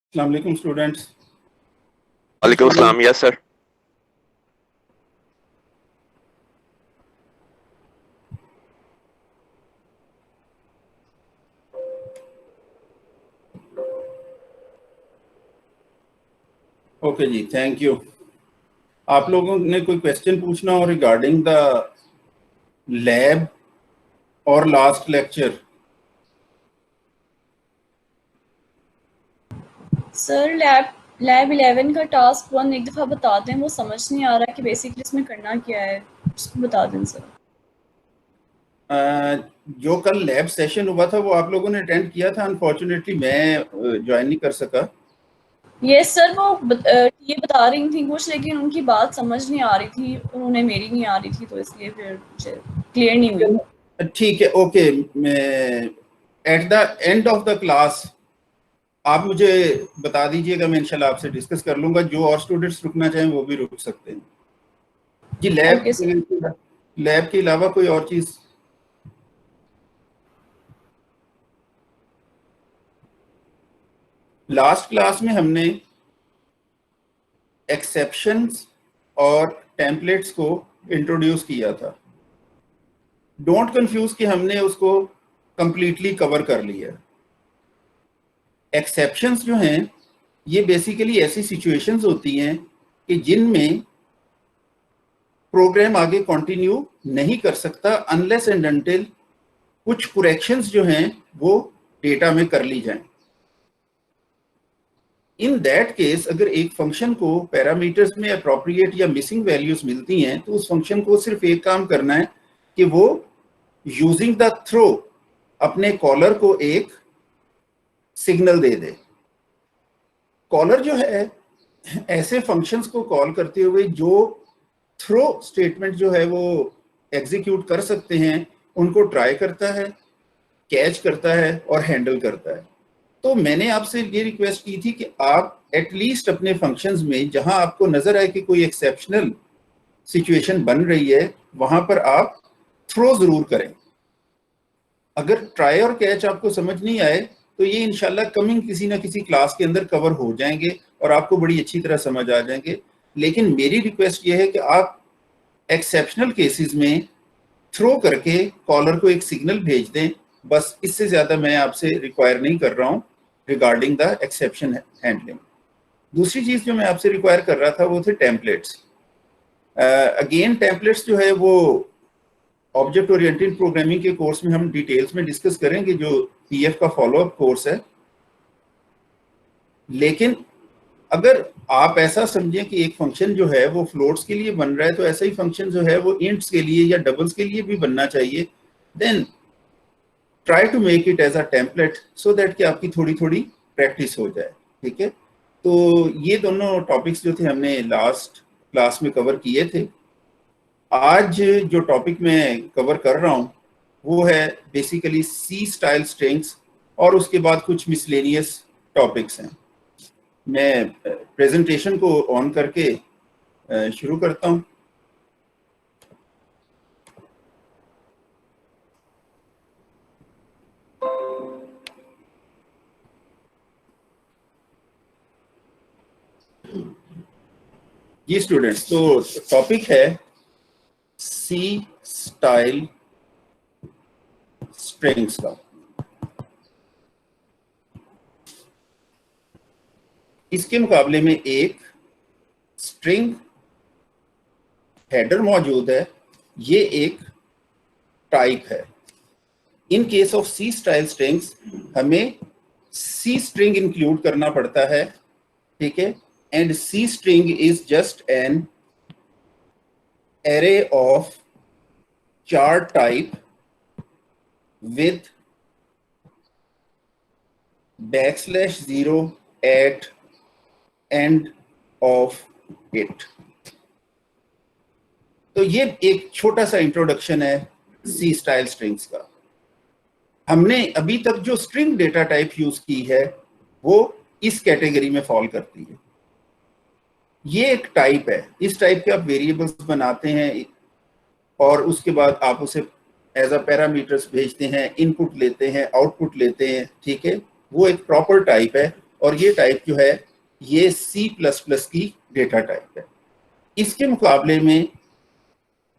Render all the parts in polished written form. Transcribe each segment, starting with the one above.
अस्सलाम वालेकुम स्टूडेंट्स। वालेकुम अस्सलाम। Yes sir. ओके जी, थैंक यू। आप लोगों ने कोई क्वेश्चन पूछना हो रिगार्डिंग द लैब और लास्ट लेक्चर? सर लैब 11 का टास्क 1 एक दफ़ा बता दें, वो समझ नहीं आ रहा कि बेसिकली इसमें करना क्या है, उसको बता दें सर। जो कल लैब सेशन हुआ था वो आप लोगों ने अटेंड किया था। अनफॉर्चुनेटली मैं ज्वाइन नहीं कर सका। यस सर, वो ये बता रही थी कुछ, लेकिन उनकी बात समझ नहीं आ रही थी, उन्हें मेरी नहीं आ रही थी, तो इसलिए फिर मुझे क्लियर नहीं हुई। ठीक है, ओके। मैं at the end of the class आप मुझे बता दीजिएगा, मैं इंशाल्लाह आपसे डिस्कस कर लूंगा। जो और स्टूडेंट्स रुकना चाहें वो भी रुक सकते हैं जी। लैब के अलावा कोई और चीज? लास्ट क्लास में हमने एक्सेप्शंस और टेम्पलेट्स को इंट्रोड्यूस किया था। डोंट कंफ्यूज कि हमने उसको कंप्लीटली कवर कर लिया। एक्सेप्शंस जो हैं ये बेसिकली ऐसी सिचुएशंस होती हैं कि जिनमें प्रोग्राम आगे कंटिन्यू नहीं कर सकता अनलेस एंड अनटिल कुछ करेक्शंस जो हैं वो डेटा में कर ली जाएं। इन दैट केस अगर एक फंक्शन को पैरामीटर्स में अप्रोप्रिएट या मिसिंग वैल्यूज मिलती हैं तो उस फंक्शन को सिर्फ एक काम करना है कि वो यूजिंग द थ्रो अपने कॉलर को एक सिग्नल दे दे। कॉलर जो है ऐसे फंक्शंस को कॉल करते हुए जो थ्रो स्टेटमेंट जो है वो एग्जीक्यूट कर सकते हैं उनको ट्राई करता है, कैच करता है और हैंडल करता है। तो मैंने आपसे ये रिक्वेस्ट की थी कि आप एटलीस्ट अपने फंक्शंस में जहां आपको नजर आए कि कोई एक्सेप्शनल सिचुएशन बन रही है वहां पर आप थ्रो जरूर करें। अगर ट्राई और कैच आपको समझ नहीं आए तो ये इंशाल्लाह कमिंग किसी ना किसी क्लास के अंदर कवर हो जाएंगे और आपको बड़ी अच्छी तरह समझ आ जाएंगे। लेकिन मेरी रिक्वेस्ट ये है कि आप एक्सेप्शनल केसेस में थ्रो करके कॉलर को एक सिग्नल भेज दें। बस इससे ज्यादा मैं आपसे रिक्वायर नहीं कर रहा हूं रिगार्डिंग द एक्सेप्शन हैंडलिंग। दूसरी चीज जो मैं आपसे रिक्वायर कर रहा था वो थे टेम्पलेट्स। अगेन टेम्पलेट्स जो है वो ऑब्जेक्ट ओरिएंटेड प्रोग्रामिंग के कोर्स में हम डिटेल्स में डिस्कस करेंगे, जो पीएफ का फॉलोअप कोर्स है। लेकिन अगर आप ऐसा समझें कि एक फंक्शन जो है वो फ्लोट्स के लिए बन रहा है तो ऐसा ही फंक्शन जो है वो इंट्स के लिए या डबल्स के लिए भी बनना चाहिए। Then try to make it as a template so that कि आपकी थोड़ी थोड़ी प्रैक्टिस हो जाए। ठीक है, तो ये दोनों टॉपिक्स जो थे हमने लास्ट क्लास में कवर किए थे। आज जो टॉपिक मैं कवर कर रहा हूँ वो है बेसिकली सी स्टाइल स्ट्रिंग्स और उसके बाद कुछ मिसलेनियस टॉपिक्स हैं। मैं प्रेजेंटेशन को ऑन करके शुरू करता हूँ। जी स्टूडेंट्स, तो टॉपिक है सी स्टाइल स्ट्रिंग्स का। इसके मुकाबले में एक स्ट्रिंग हेडर मौजूद है, ये एक टाइप है। In case of C style strings हमें सी स्ट्रिंग इंक्लूड करना पड़ता है। ठीक है, and C string is just an array of char type with \0 at end of it। तो ये एक छोटा सा इंट्रोडक्शन है सी स्टाइल स्ट्रिंग्स का। हमने अभी तक जो स्ट्रिंग डेटा टाइप यूज की है वो इस कैटेगरी में फॉल करती है। ये एक टाइप है, इस टाइप के आप वेरिएबल्स बनाते हैं और उसके बाद आप उसे एज अ पैरामीटर्स भेजते हैं, इनपुट लेते हैं, आउटपुट लेते हैं। ठीक है, वो एक प्रॉपर टाइप है और ये टाइप जो है ये C++ की डेटा टाइप है। इसके मुकाबले में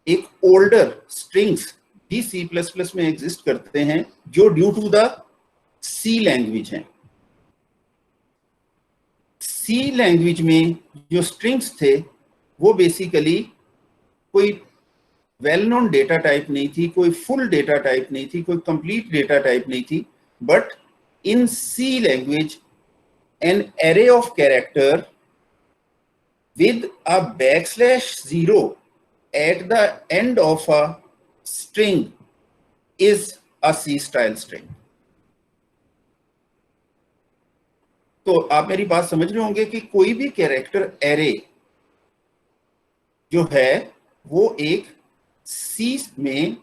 एक ओल्डर स्ट्रिंग्स भी C++ में एग्जिस्ट करते हैं जो due to the C language हैं। C लैंग्वेज में जो स्ट्रिंग्स थे वो बेसिकली कोई वेल नोन डेटा टाइप नहीं थी, कोई फुल डेटा टाइप नहीं थी, कोई कंप्लीट डेटा टाइप नहीं थी, but in C language an array of character with a \0 at the end of a string is a C style string। तो आप मेरी बात समझ रहे होंगे कि कोई भी कैरेक्टर एरे जो है वो एक C में,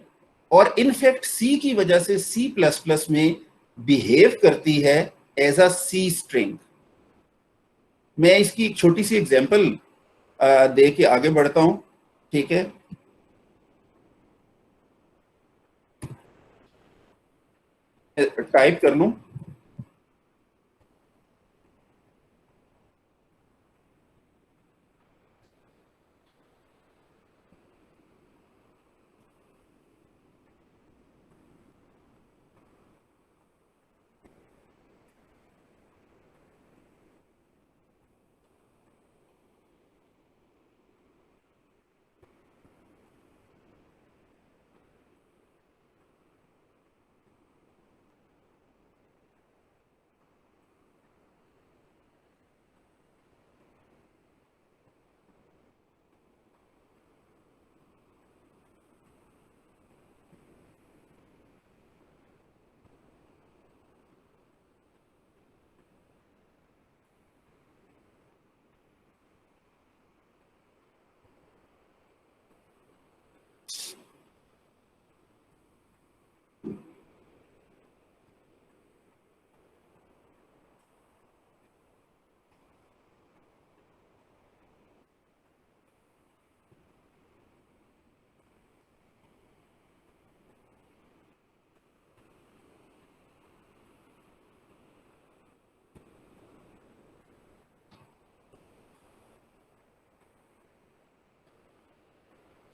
और इनफैक्ट C की वजह से C++ में बिहेव करती है एज अ C स्ट्रिंग। मैं इसकी एक छोटी सी एग्जांपल दे के आगे बढ़ता हूं, ठीक है। टाइप कर लूं,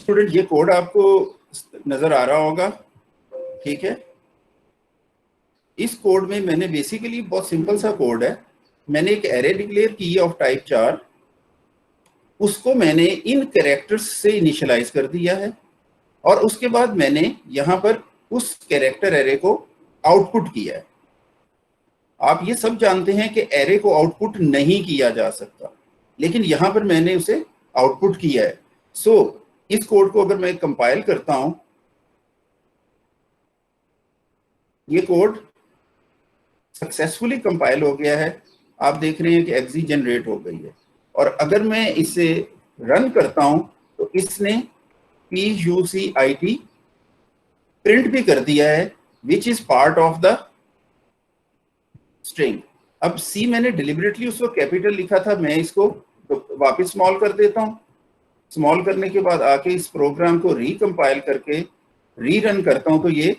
स्टूडेंट ये कोड आपको नजर आ रहा होगा, ठीक है। इस कोड में मैंने बेसिकली बहुत सिंपल सा कोड है, मैंने एक एरे डिक्लेयर की ऑफ टाइप 4, उसको मैंने इन कैरेक्टर्स से इनिशियलाइज कर दिया है, और उसके बाद मैंने यहां पर उस कैरेक्टर एरे को आउटपुट किया है। आप ये सब जानते हैं कि एरे को आउटपुट नहीं किया जा सकता, लेकिन यहां पर मैंने उसे आउटपुट किया है। सो इस कोड को अगर मैं कंपाइल करता हूं, ये कोड सक्सेसफुली कंपाइल हो गया है, आप देख रहे हैं कि एग्जी जनरेट हो गई है। और अगर मैं इसे रन करता हूं तो इसने PUCIT प्रिंट भी कर दिया है, which is part of the string. अब C मैंने डिलिबरेटली उसको कैपिटल लिखा था, मैं इसको तो वापस स्मॉल कर देता हूं। स्मॉल करने के बाद आके इस प्रोग्राम को रिकम्पाइल करके रीरन करता हूं तो ये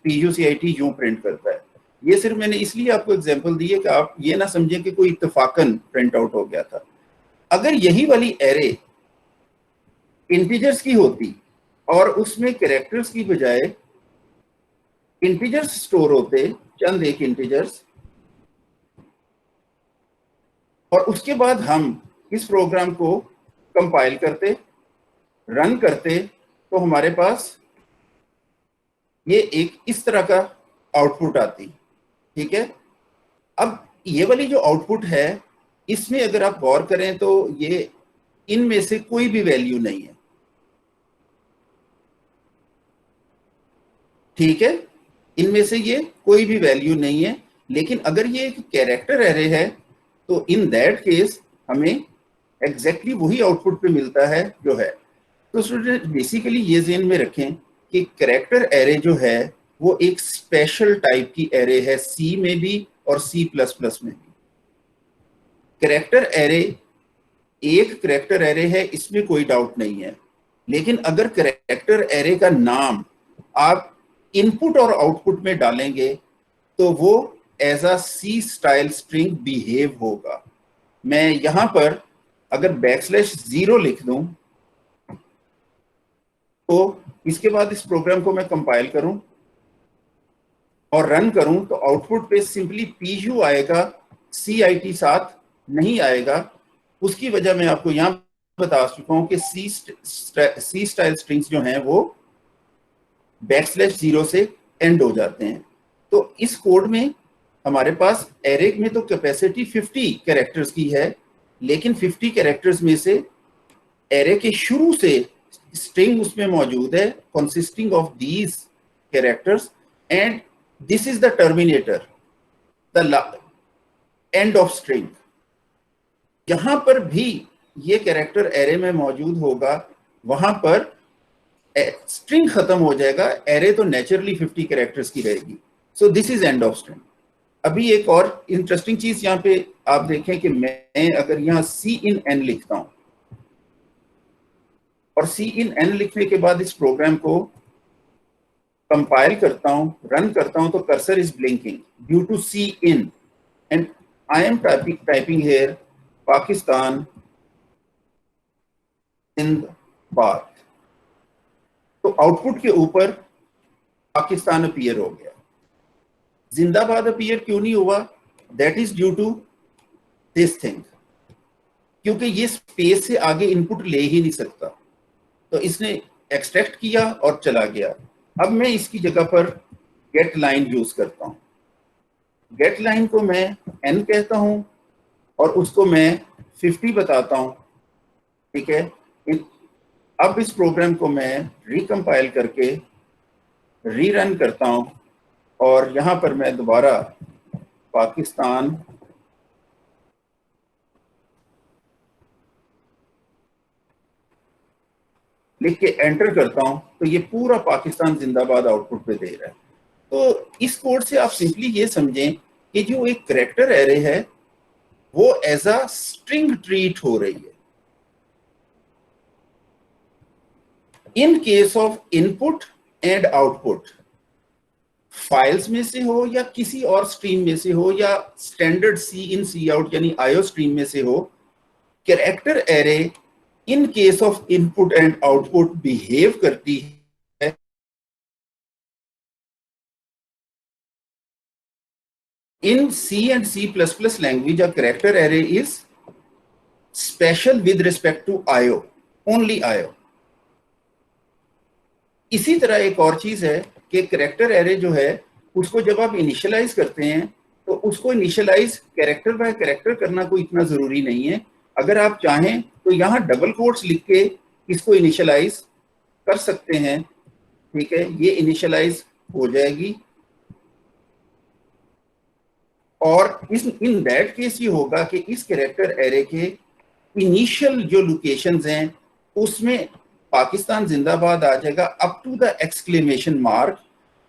PUCIT यूं प्रिंट करता है। ये सिर्फ मैंने इसलिए आपको एग्जांपल दी है कि आप ये ना समझें कि कोई इत्तेफाकन प्रिंट आउट हो गया था। अगर यही वाली एरे इंटीजर्स की होती और उसमें कैरेक्टर्स की बजाय इंटीजर्स स्टोर होते, चंद एक इंटीजर्स, और उसके बाद हम इस प्रोग्राम को कंपाइल करते, रन करते, तो हमारे पास ये एक इस तरह का आउटपुट आती, ठीक है। अब ये वाली जो आउटपुट है, इसमें अगर आप गौर करें तो ये इनमें से कोई भी वैल्यू नहीं है, ठीक है। इनमें से ये कोई भी वैल्यू नहीं है, लेकिन अगर ये एक कैरेक्टर एरे है तो इन दैट केस हमें एग्जैक्टली वही आउटपुट पे मिलता है जो है। तो स्टूडेंट बेसिकली ये ज़हन में रखें कि कैरेक्टर एरे जो है वो एक स्पेशल टाइप की एरे है, C में भी और C++ में भी। कैरेक्टर एरे एक कैरेक्टर एरे है, इसमें कोई डाउट नहीं है, लेकिन अगर कैरेक्टर एरे का नाम आप इनपुट और आउटपुट में डालेंगे तो वो as a C style string behave होगा। मैं यहां पर अगर \0 लिख दूं तो इसके बाद इस प्रोग्राम को मैं कंपाइल करूं और रन करूं तो आउटपुट पे सिंपली PU आएगा, CIT साथ नहीं आएगा। उसकी वजह मैं आपको यहां बता चुका हूं कि सी स्टाइल स्ट्रिंग्स जो हैं वो \0 से एंड हो जाते हैं। तो इस कोड में हमारे पास एरे में तो कैपेसिटी 50 कैरेक्टर्स की है, लेकिन 50 कैरेक्टर्स में से एरे के शुरू से स्ट्रिंग उसमें मौजूद है consisting of these characters and this is the terminator, the end of string. जहां पर भी ये कैरेक्टर एरे में मौजूद होगा वहां पर स्ट्रिंग खत्म हो जाएगा, एरे तो नेचुरली 50 कैरेक्टर्स की रहेगी। So this is end of string. अभी एक और इंटरेस्टिंग चीज यहाँ पे आप देखें कि मैं अगर यहाँ C_in_N लिखता हूं और C_in_N लिखने के बाद इस प्रोग्राम को कंपाइल करता हूं, रन करता हूं, तो cursor is blinking due to C_in and I am typing here Pakistan जिंदाबाद। तो आउटपुट के ऊपर पाकिस्तान अपीयर हो गया। जिंदाबाद अपीयर क्यों नहीं हुआ? That is due to this thing, क्योंकि ये स्पेस से आगे इनपुट ले ही नहीं सकता, तो इसने एक्सट्रैक्ट किया और चला गया। अब मैं इसकी जगह पर गेट लाइन यूज करता हूं। गेट लाइन को मैं n कहता हूं और उसको मैं 50 बताता हूं, ठीक है। अब इस प्रोग्राम को मैं रिकम्पाइल करके रीरन करता हूं और यहां पर मैं दोबारा पाकिस्तान लिख के एंटर करता हूं तो ये पूरा पाकिस्तान जिंदाबाद आउटपुट पे दे रहा है। तो इस कोड से आप सिंपली ये समझें कि जो एक कैरेक्टर एरे है वो एज अ स्ट्रिंग ट्रीट हो रही है। In case of input and output, files में से हो या किसी और स्ट्रीम में से हो या स्टैंडर्ड C_in C_out यानी IO स्ट्रीम में से हो, character array in case of input and output behave करती है in C and C++ language. A character array is special with respect to IO, only IO। इसी तरह एक और चीज है कि कैरेक्टर एरे जो है उसको जब आप इनिशियलाइज करते हैं तो उसको इनिशियलाइज कैरेक्टर बाय कैरेक्टर करना कोई इतना जरूरी नहीं है। अगर आप चाहें तो यहाँ डबल कोट्स लिख के इसको इनिशियलाइज कर सकते हैं, ठीक है। ये इनिशियलाइज हो जाएगी और इस इन दैट केस ये होगा कि इस कैरेक्टर एरे के इनिशियल जो लोकेशंस हैं उसमें पाकिस्तान जिंदाबाद आ जाएगा up to the exclamation mark,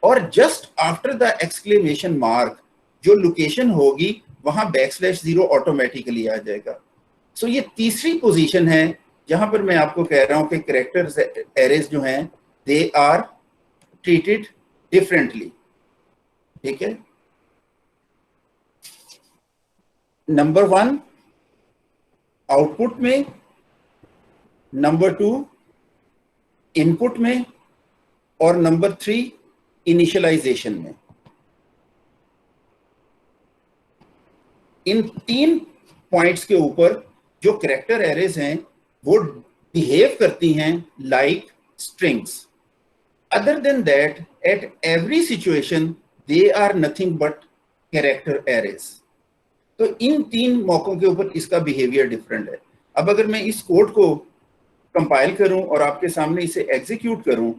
और just after the exclamation mark जो लोकेशन होगी वहां \0 ऑटोमेटिकली आ जाएगा। सो ये तीसरी पोजीशन है जहां पर मैं आपको कह रहा हूं कि कैरेक्टर एरेज जो हैं दे आर ट्रीटेड डिफरेंटली, ठीक है। नंबर 1 आउटपुट में, नंबर 2 इनपुट में और नंबर 3 इनिशियलाइजेशन में। इन 3 पॉइंट्स के ऊपर जो कैरेक्टर एरेज हैं वो बिहेव करती हैं like strings. Other than that at every situation they are nothing but character arrays. तो इन 3 मौकों के ऊपर इसका बिहेवियर डिफरेंट है। अब अगर मैं इस कोड को कंपाइल करूं और आपके सामने इसे एग्जीक्यूट करूं,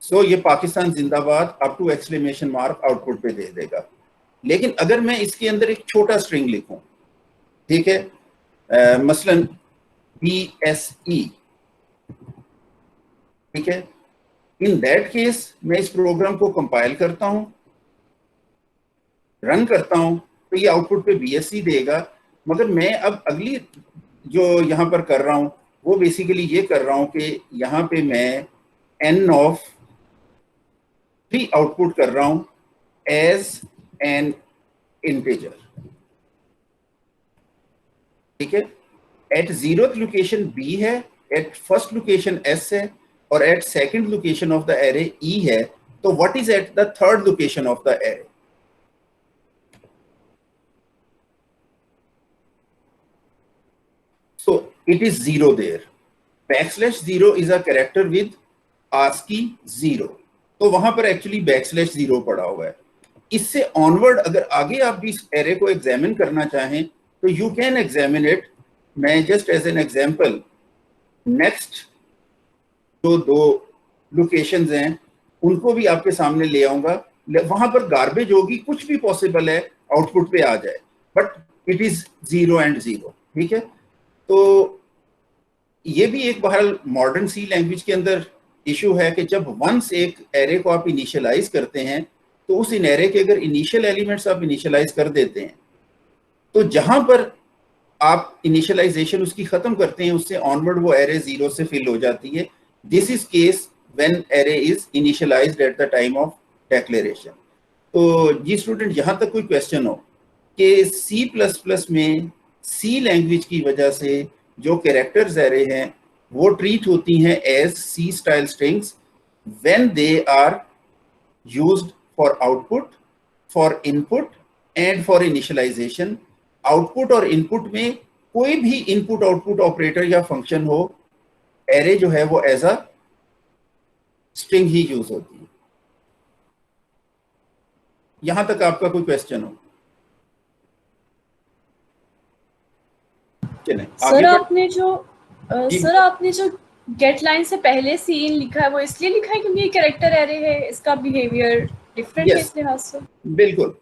सो ये पाकिस्तान जिंदाबाद up to exclamation mark output पे दे देगा। लेकिन अगर मैं इसके अंदर एक छोटा स्ट्रिंग लिखूं, ठीक है, मसलन BSE, ठीक है, इन दैट केस मैं इस प्रोग्राम को कंपाइल करता हूं, रन करता हूं तो ये आउटपुट पे BSE देगा। मगर मैं अब अगली जो यहां पर कर रहा हूं वो बेसिकली ये कर रहा हूं कि यहां पे मैं N of 3 आउटपुट कर रहा हूं एज एन इंटीजर, ठीक है। एट 0th लोकेशन बी है, एट फर्स्ट लोकेशन एस है, और at second location of the array E है। तो what is at the third location of the array? So it is 0 there. \0 is a character with ASCII 0. तो वहां पर actually \0 पड़ा हुआ है। इससे ऑनवर्ड अगर आगे आप भी इस एरे को एग्जामिन करना चाहें तो यू कैन एग्जामिन इट। मैं just as an example next जो 2 लोकेशंस हैं उनको भी आपके सामने ले आऊंगा। वहां पर गार्बेज होगी, कुछ भी पॉसिबल है आउटपुट पे आ जाए, बट इट इज 0 and 0, ठीक है। तो ये भी एक बहरहाल मॉडर्न सी लैंग्वेज के अंदर इशू है कि जब वंस एक एरे को आप इनिशियलाइज करते हैं तो उस इन एरे के अगर इनिशियल एलिमेंट्स आप इनिशियलाइज कर देते हैं तो जहां पर आप इनिशियलाइजेशन उसकी खत्म करते हैं उससे ऑनवर्ड वो एरे 0 से फिल हो जाती है। This is case when array is initialised at the time of declaration. तो जी स्टूडेंट, यहां तक कोई क्वेश्चन हो कि C++ में सी लैंग्वेज की वजह से जो कैरेक्टर्स एरे हैं वो ट्रीट होती हैं as C style strings when they are used for output, for input and for initialization. Output और इनपुट में कोई भी इनपुट आउटपुट ऑपरेटर या फंक्शन हो, एरे जो है वो एज अ स्ट्रिंग ही यूज होती है। यहां तक आपका कोई क्वेश्चन हो? सर आपने जो गेट लाइन से पहले सीन लिखा है वो इसलिए लिखा है क्योंकि ये कैरेक्टर एरे है, इसका बिहेवियर डिफरेंट है इस लिहाज से? बिल्कुल,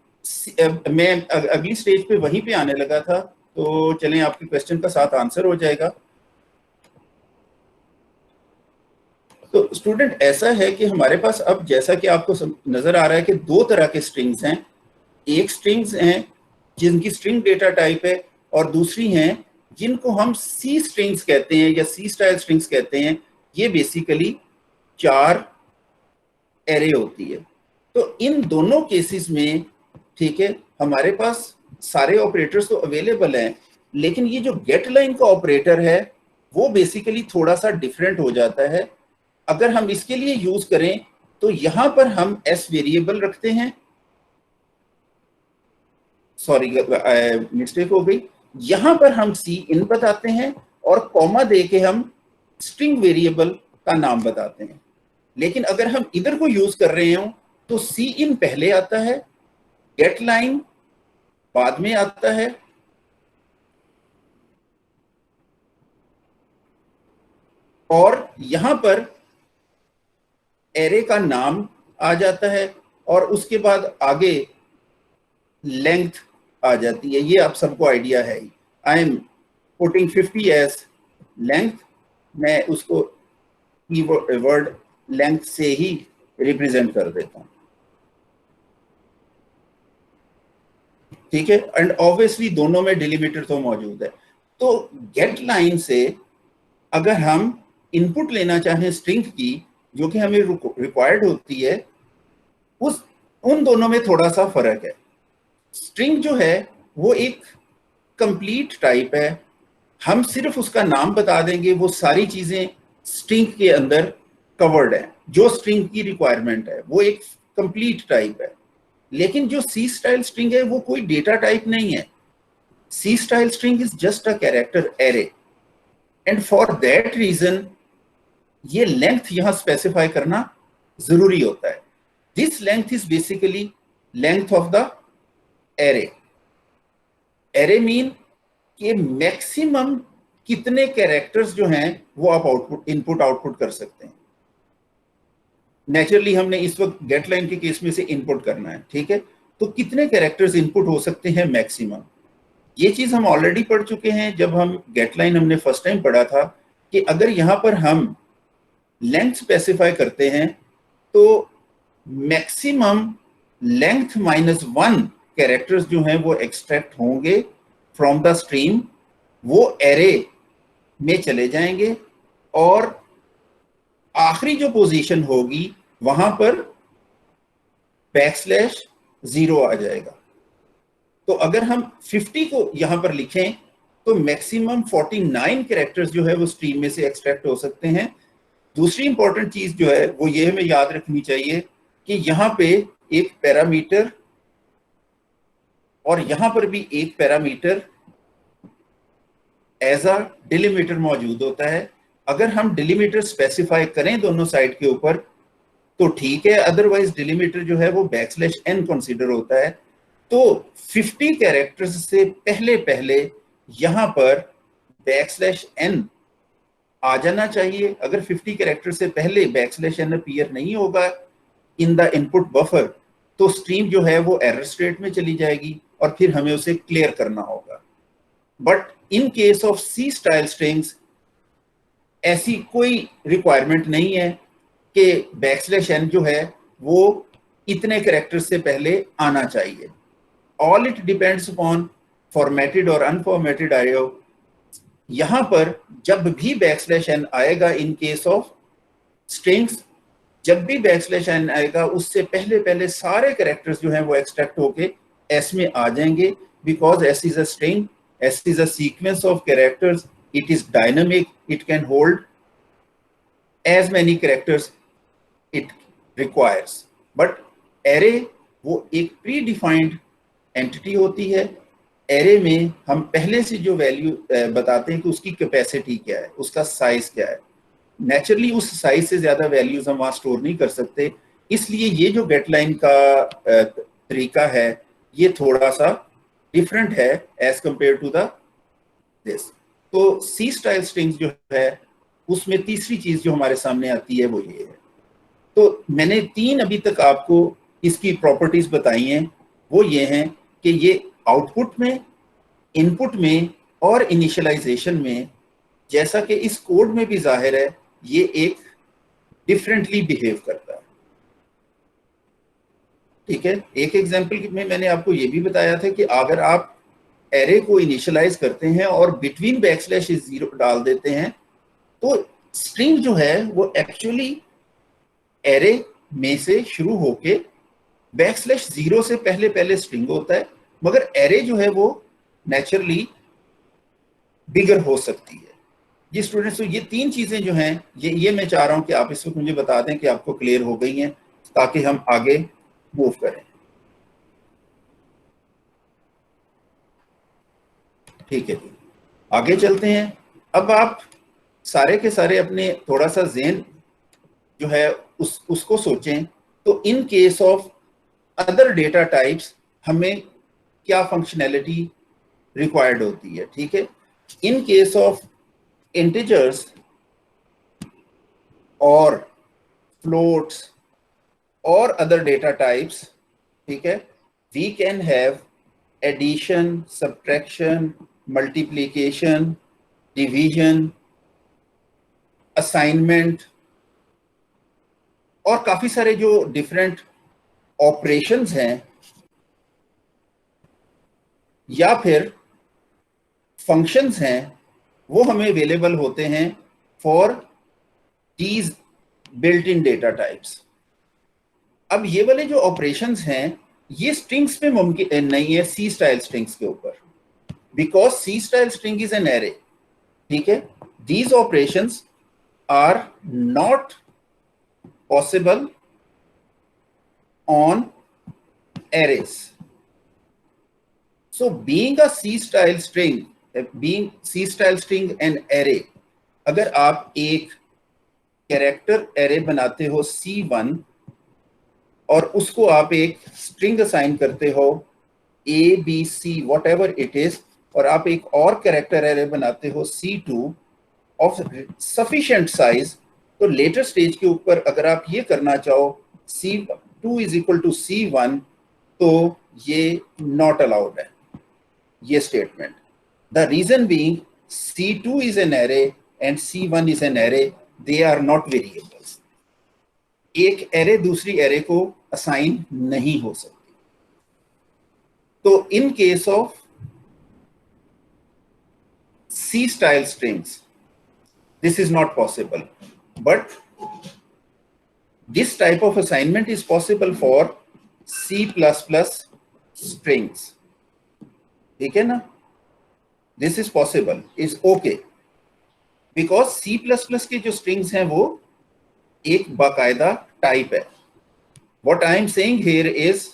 मैं अगली स्टेज पे वहीं पे आने लगा था, तो चलें आपके क्वेश्चन का साथ आंसर हो जाएगा। तो स्टूडेंट ऐसा है कि हमारे पास अब जैसा कि आपको नजर आ रहा है कि 2 तरह के स्ट्रिंग्स हैं। एक स्ट्रिंग्स हैं जिनकी स्ट्रिंग डेटा टाइप है और दूसरी हैं जिनको हम सी स्ट्रिंग्स कहते हैं या सी स्टाइल स्ट्रिंग्स कहते हैं। ये बेसिकली 4 एरे होती है। तो इन दोनों केसेस में, ठीक है, हमारे पास सारे ऑपरेटर्स तो अवेलेबल हैं, लेकिन ये जो गेट लाइन का ऑपरेटर है वो बेसिकली थोड़ा सा डिफरेंट हो जाता है। अगर हम इसके लिए यूज करें तो यहां पर हम एस वेरिएबल रखते हैं, सॉरी मिस्टेक हो गई, यहां पर हम सी इन बताते हैं और कॉमा दे के हम स्ट्रिंग वेरिएबल का नाम बताते हैं। लेकिन अगर हम इधर को यूज कर रहे हो तो सी इन पहले आता है, गेट लाइन बाद में आता है, और यहां पर एरे का नाम आ जाता है और उसके बाद आगे लेंथ आ जाती है। ये आप सबको आइडिया है। I am putting 50 as length, मैं उसको कीवर्ड लेंथ से ही रिप्रेजेंट कर देता हूं, ठीक है। एंड ऑब्वियसली दोनों में डिलिमिटर तो मौजूद है। तो गेट लाइन से अगर हम इनपुट लेना चाहें स्ट्रिंग की जो कि हमें रिक्वायर्ड होती है, उन दोनों में थोड़ा सा फर्क है। स्ट्रिंग जो है वो एक कंप्लीट टाइप है, हम सिर्फ उसका नाम बता देंगे, वो सारी चीजें स्ट्रिंग के अंदर कवर्ड है। जो स्ट्रिंग की रिक्वायरमेंट है वो एक कंप्लीट टाइप है। लेकिन जो सी स्टाइल स्ट्रिंग है वो कोई डेटा टाइप नहीं है। C style string is just a character array, and for that reason ये लेंथ यहां स्पेसिफाई करना जरूरी होता है। This length is basically length of the array. Array mean कि मैक्सिमम कितने कैरेक्टर्स जो हैं वो आप आउटपुट इनपुट आउटपुट कर सकते हैं। नेचुरली हमने इस वक्त गेट लाइन के केस में से इनपुट करना है, ठीक है। तो कितने कैरेक्टर्स इनपुट हो सकते हैं मैक्सिमम, ये चीज हम ऑलरेडी पढ़ चुके हैं जब हम गेट लाइन हमने फर्स्ट टाइम पढ़ा था कि अगर यहां पर हम लेंथ स्पेसिफाई करते हैं तो मैक्सिमम लेंथ -1 कैरेक्टर्स जो हैं वो एक्सट्रैक्ट होंगे फ्रॉम द स्ट्रीम, वो एरे में चले जाएंगे और आखिरी जो पोजीशन होगी वहां पर \, 0 आ जाएगा। तो अगर हम 50 को यहां पर लिखें तो मैक्सिमम 49 कैरेक्टर्स जो है वो स्ट्रीम में से एक्सट्रैक्ट हो सकते हैं। दूसरी इंपॉर्टेंट चीज जो है वो ये हमें याद रखनी चाहिए कि यहां पे एक पैरामीटर और यहां पर भी एक पैरामीटर एज अ डिलिमिटर मौजूद होता है। अगर हम डिलिमिटर स्पेसिफाई करें दोनों साइड के ऊपर तो ठीक है, अदरवाइज डिलिमिटर जो है वो \n कंसीडर होता है। तो 50 कैरेक्टर्स से पहले पहले यहां पर \n आ जाना चाहिए। अगर 50 कैरेक्टर से पहले \n अपीयर नहीं होगा इन द इनपुट बफर तो स्ट्रीम जो है वो एरर स्टेट में चली जाएगी और फिर हमें उसे क्लियर करना होगा। But in case of C style strings ऐसी कोई रिक्वायरमेंट नहीं है कि \n जो है वो इतने कैरेक्टर से पहले आना चाहिए। All it depends upon formatted और अनफॉर्मेटेड IO। यहां पर जब भी \n आएगा इन केस ऑफ स्ट्रिंग्स, जब भी \n आएगा उससे पहले पहले सारे कैरेक्टर्स जो हैं वो एक्सट्रैक्ट होके S में आ जाएंगे, because S is a string, S is a sequence of characters, it is dynamic, it can hold as many characters it requires. But array वो एक predefined entity होती है। array में हम पहले से जो वैल्यू बताते हैं कि उसकी कैपेसिटी क्या है, उसका साइज क्या है। नेचुरली उस साइज से ज्यादा वैल्यूज हम वहां स्टोर नहीं कर सकते, इसलिए ये जो गेटलाइन का तरीका है ये थोड़ा सा डिफरेंट है as compare to the this. तो सी स्टाइल स्ट्रिंग्स जो है उसमें तीसरी चीज जो हमारे सामने आती है वो ये है। तो मैंने 3 अभी तक आपको इसकी प्रॉपर्टीज बताई हैं, वो ये हैं कि ये आउटपुट में, इनपुट में और इनिशियलाइजेशन में, जैसा कि इस कोड में भी जाहिर है, ये एक डिफरेंटली बिहेव करता है। ठीक है, एक एग्जांपल में मैंने आपको ये भी बताया था कि अगर आप एरे को इनिशियलाइज करते हैं और बिटवीन \0 डाल देते हैं तो स्ट्रिंग जो है वो एक्चुअली एरे में से शुरू होके \0 से पहले पहले स्ट्रिंग होता है, मगर एरे जो है वो नेचुरली बिगर हो सकती है। ये स्टूडेंट्स, तो ये 3 चीजें जो हैं ये मैं चाह रहा हूं कि आप इस वक्त मुझे बता दें कि आपको क्लियर हो गई हैं, ताकि हम आगे मूव करें। ठीक है जी, आगे चलते हैं। अब आप सारे के सारे अपने थोड़ा सा ज़हन जो है उसको सोचें। तो in case of other data types हमें क्या फंक्शनैलिटी रिक्वायर्ड होती है। ठीक है, इन केस ऑफ इंटीजर्स और फ्लोट्स और अदर डेटा टाइप्स, ठीक है, we can have addition, subtraction, multiplication, division, assignment और काफी सारे जो डिफरेंट ऑपरेशंस हैं या फिर फंक्शंस हैं, वो हमें अवेलेबल होते हैं for these built in data types. अब ये वाले जो ऑपरेशंस हैं ये स्ट्रिंग्स पे मुमकिन नहीं है, सी स्टाइल स्ट्रिंग्स के ऊपर, because C style string is an array. ठीक है, these operations are not possible on arrays. So being a C-style string, being C-style string an array, अगर आप एक कैरेक्टर एरे बनाते हो C1 और उसको आप एक स्ट्रिंग असाइन करते हो A, B, C, whatever it is, और आप एक और कैरेक्टर एरे बनाते हो C2 of sufficient size, तो लेटर स्टेज के ऊपर अगर आप ये करना चाहो C2 is equal to C1, तो ये नॉट अलाउड है ये statement. The reason being C2 is an array and C1 is an array, they are not variables. एक एरे दूसरी एरे को असाइन नहीं हो सकती। तो in case of C style strings this is not possible, but this type of assignment is possible for C++ strings, ठीक है ना? This is possible, is okay, because C++ के जो स्ट्रिंग्स हैं वो एक बाकायदा टाइप है. What I am saying here is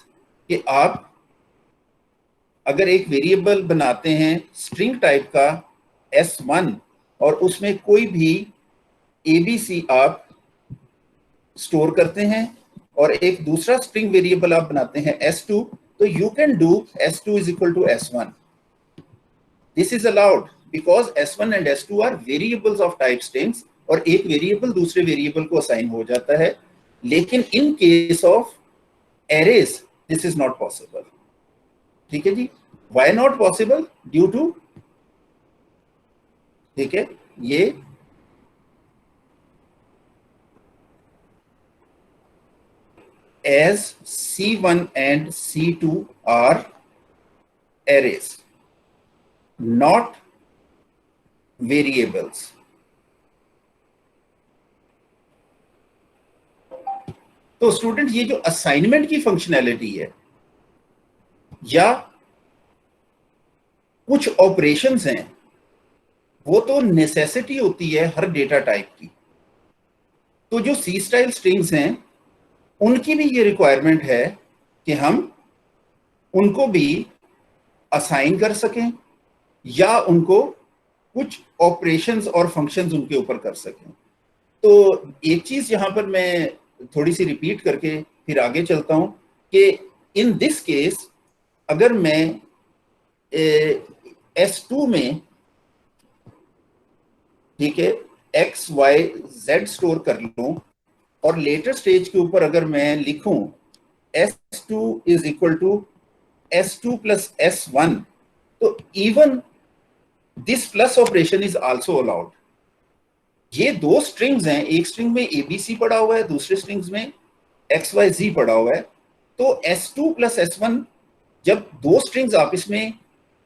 कि आप अगर एक वेरिएबल बनाते हैं स्ट्रिंग टाइप का S1 और उसमें कोई भी ABC आप स्टोर करते हैं और एक दूसरा स्ट्रिंग वेरिएबल आप बनाते हैं S2, तो you can do S2 is equal to S1. This is allowed because S1 and S2 are variables of type strings और एक वेरिएबल दूसरे वेरिएबल को असाइन हो जाता है. लेकिन इन case of arrays this is not possible. ठीक है जी. Why not possible? Due to, ठीक है, ये as C1 and C2 are arrays, not variables. तो स्टूडेंट ये जो असाइनमेंट की फंक्शनैलिटी है या कुछ ऑपरेशंस हैं वो तो नेसेसिटी होती है हर डेटा टाइप की. तो जो सी स्टाइल स्ट्रिंग्स हैं उनकी भी ये रिक्वायरमेंट है कि हम उनको भी असाइन कर सकें या उनको कुछ ऑपरेशंस और फंक्शंस उनके ऊपर कर सकें. तो एक चीज यहां पर मैं थोड़ी सी रिपीट करके फिर आगे चलता हूं कि इन दिस केस अगर मैं S2 में, ठीक है, X, Y, Z स्टोर कर लूं और लेटर स्टेज के ऊपर अगर मैं लिखूं S2 is equal to S2 plus S1, तो even this plus operation is also allowed. ये दो स्ट्रिंग्स हैं, एक स्ट्रिंग में ABC पड़ा हुआ है, दूसरे स्ट्रिंग्स में XYZ पड़ा हुआ है. तो S2 प्लस S1 जब दो स्ट्रिंग्स आपस में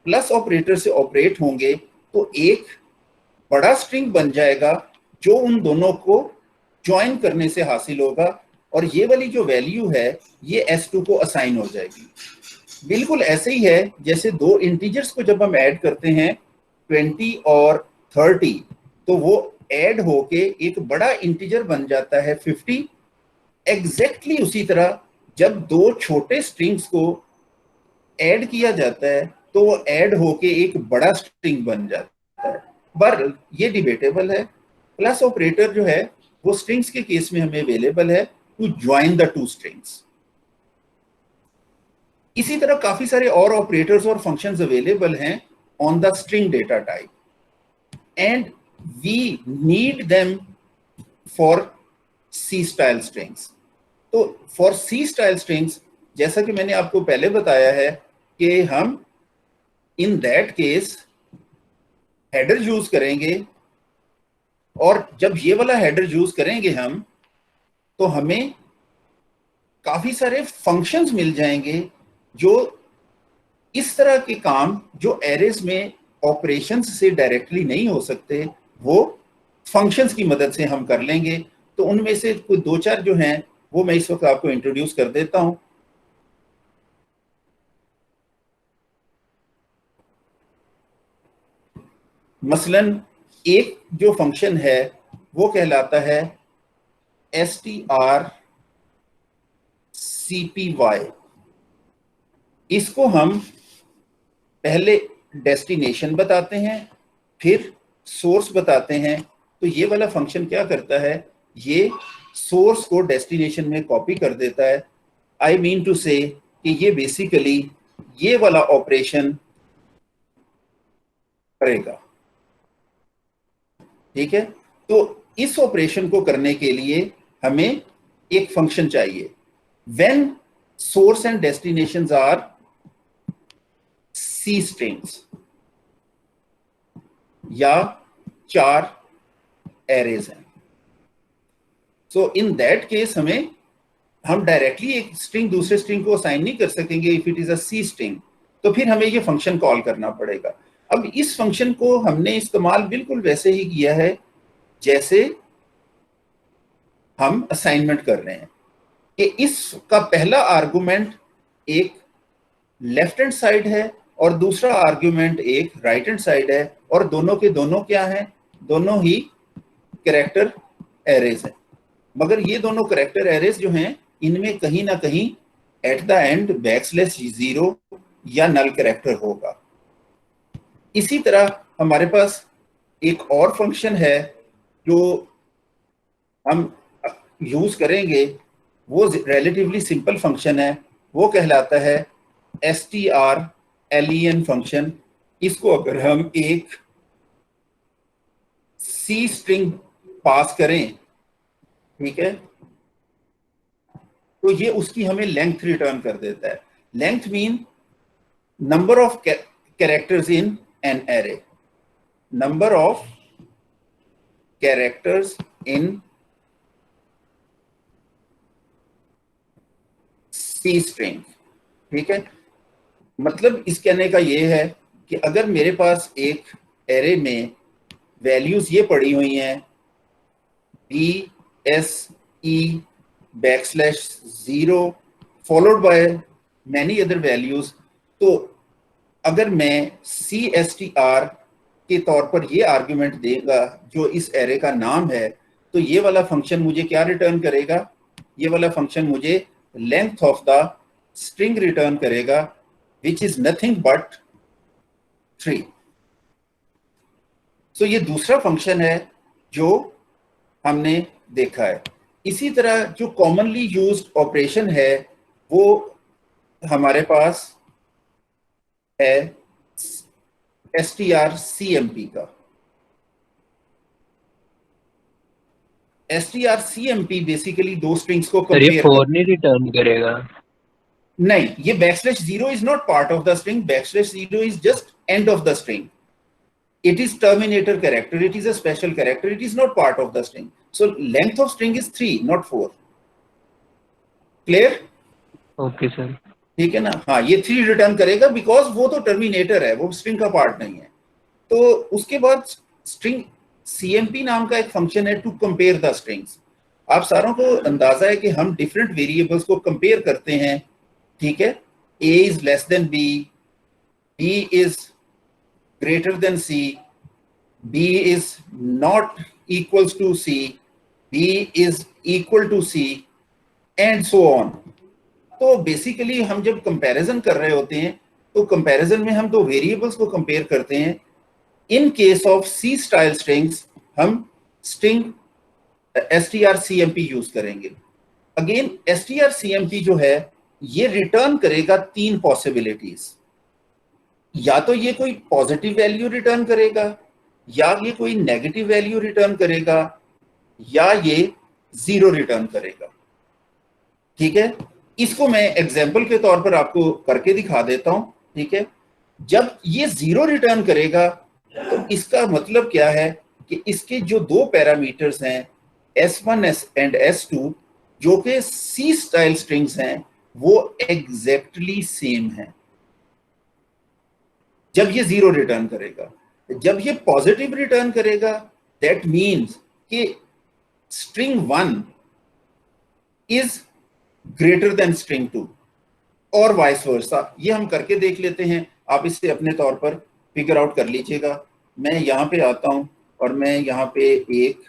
प्लस ऑपरेटर से ऑपरेट होंगे तो एक बड़ा स्ट्रिंग बन जाएगा जो उन दोनों को ज्वाइन करने से हासिल होगा और ये वाली जो वैल्यू है ये S2 को असाइन हो जाएगी. बिल्कुल ऐसे ही है जैसे दो इंटीजर्स को जब हम ऐड करते हैं 20 और 30, तो वो ऐड होके एक बड़ा इंटीजर बन जाता है 50. एग्जैक्टली उसी तरह जब दो छोटे स्ट्रिंग्स को ऐड किया जाता है तो वो ऐड होके एक बड़ा स्ट्रिंग बन जाता है. पर ये डिबेटेबल है. प्लस ऑपरेटर जो है वो स्ट्रिंग्स के केस में हमें अवेलेबल है to join the two strings. इसी तरह काफी सारे और ऑपरेटर्स और फंक्शंस अवेलेबल हैं on the string data type and we need them for C style strings. तो फॉर सी स्टाइल स्ट्रिंग्स जैसा कि मैंने आपको पहले बताया है कि हम in that case header use करेंगे और जब ये वाला हेडर यूज करेंगे हम तो हमें काफी सारे फंक्शंस मिल जाएंगे जो इस तरह के काम जो एरेज में ऑपरेशंस से डायरेक्टली नहीं हो सकते वो फंक्शंस की मदद से हम कर लेंगे. तो उनमें से कोई दो चार जो हैं वो मैं इस वक्त आपको इंट्रोड्यूस कर देता हूं. मसलन एक जो फंक्शन है वो कहलाता है strcpy. इसको हम पहले डेस्टिनेशन बताते हैं फिर सोर्स बताते हैं. तो ये वाला फंक्शन क्या करता है, ये सोर्स को डेस्टिनेशन में कॉपी कर देता है. आई मीन टू से कि ये बेसिकली ये वाला ऑपरेशन करेगा. ठीक है. तो इस ऑपरेशन को करने के लिए हमें एक फंक्शन चाहिए. When source and destinations are C strings या 4 एरेज हैं. सो इन दैट केस हम डायरेक्टली एक स्ट्रिंग दूसरे स्ट्रिंग को असाइन नहीं कर सकेंगे if it is a C string. तो फिर हमें ये फंक्शन कॉल करना पड़ेगा. अब इस फंक्शन को हमने इस्तेमाल बिल्कुल वैसे ही किया है जैसे हम असाइनमेंट कर रहे हैं. कि इसका पहला आर्गुमेंट एक लेफ्ट हैंड साइड है और दूसरा आर्गुमेंट एक राइट हैंड साइड है, और दोनों के दोनों क्या हैं? दोनों ही कैरेक्टर एरेज हैं। मगर ये दोनों कैरेक्टर एरेज जो हैं, इनमें कहीं ना कहीं एट द एंड बैकस्लैश 0 या नल कैरेक्टर होगा। इसी तरह हमारे पास एक और फंक्शन है जो हम यूज करेंगे, वो रिलेटिवली सिंपल फंक्शन है, वो कहलाता है strlen फंक्शन। इसको अगर हम एक सी स्ट्रिंग पास करें, ठीक है, तो ये उसकी हमें लेंथ रिटर्न कर देता है। Length mean number of characters in an array, number of characters in C string, ठीक है। मतलब इस कहने का ये है कि अगर मेरे पास एक एरे में वैल्यूज ये पड़ी हुई हैं BSE\0 followed by many other values, तो अगर मैं CSTR के तौर पर ये आर्गुमेंट देगा जो इस एरे का नाम है, तो ये वाला फंक्शन मुझे क्या रिटर्न करेगा? ये वाला फंक्शन मुझे length of the string return करेगा, which is nothing but 3। तो ये दूसरा फंक्शन है जो हमने देखा है। इसी तरह जो कॉमनली यूज्ड ऑपरेशन है वो हमारे पास है strcmp का। strcmp बेसिकली दो स्ट्रिंग्स को कंपेयर फोर नहीं रिटर्न करेगा। नहीं, ये \0 is not part of the string, \0 is just end of the string. It is terminator character, it is a special character, it is not part of the string. So length of string is 3, not 4. Clear? Okay sir. ठीक है ना? हाँ, ये 3 return करेगा because वो तो terminator है, वो स्ट्रिंग का पार्ट नहीं है। तो उसके बाद स्ट्रिंग CMP नाम का एक फंक्शन है टू कंपेयर द स्ट्रिंग्स। आप सारों को अंदाजा है कि हम डिफरेंट वेरिएबल्स को कंपेयर करते हैं, ठीक है। A is less than B, B is greater than C, B is not equals to C, B is equal to C, and so on। तो बेसिकली हम जब कंपैरिजन कर रहे होते हैं तो कंपैरिजन में हम दो वेरिएबल्स को कंपेयर करते हैं। इन case of C style strings हम स्ट्रिंग strcmp यूज करेंगे। अगेन strcmp जो है ये रिटर्न करेगा 3 पॉसिबिलिटीज, या तो ये कोई पॉजिटिव वैल्यू रिटर्न करेगा, या ये कोई नेगेटिव वैल्यू रिटर्न करेगा, या ये 0 रिटर्न करेगा, ठीक है। इसको मैं एग्जांपल के तौर पर आपको करके दिखा देता हूं, ठीक है। जब ये 0 रिटर्न करेगा तो इसका मतलब क्या है कि इसके जो 2 पैरामीटर्स हैं S1 एंड S2 जो कि C स्टाइल स्ट्रिंग्स हैं वो एग्जैक्टली सेम है जब ये 0 रिटर्न करेगा। जब ये पॉजिटिव रिटर्न करेगा दैट मीन्स कि string 1 is greater than string 2 और वाइस वर्सा। ये हम करके देख लेते हैं, आप इसे अपने तौर पर फिगर आउट कर लीजिएगा। मैं यहाँ पे आता हूँ और मैं यहाँ पे एक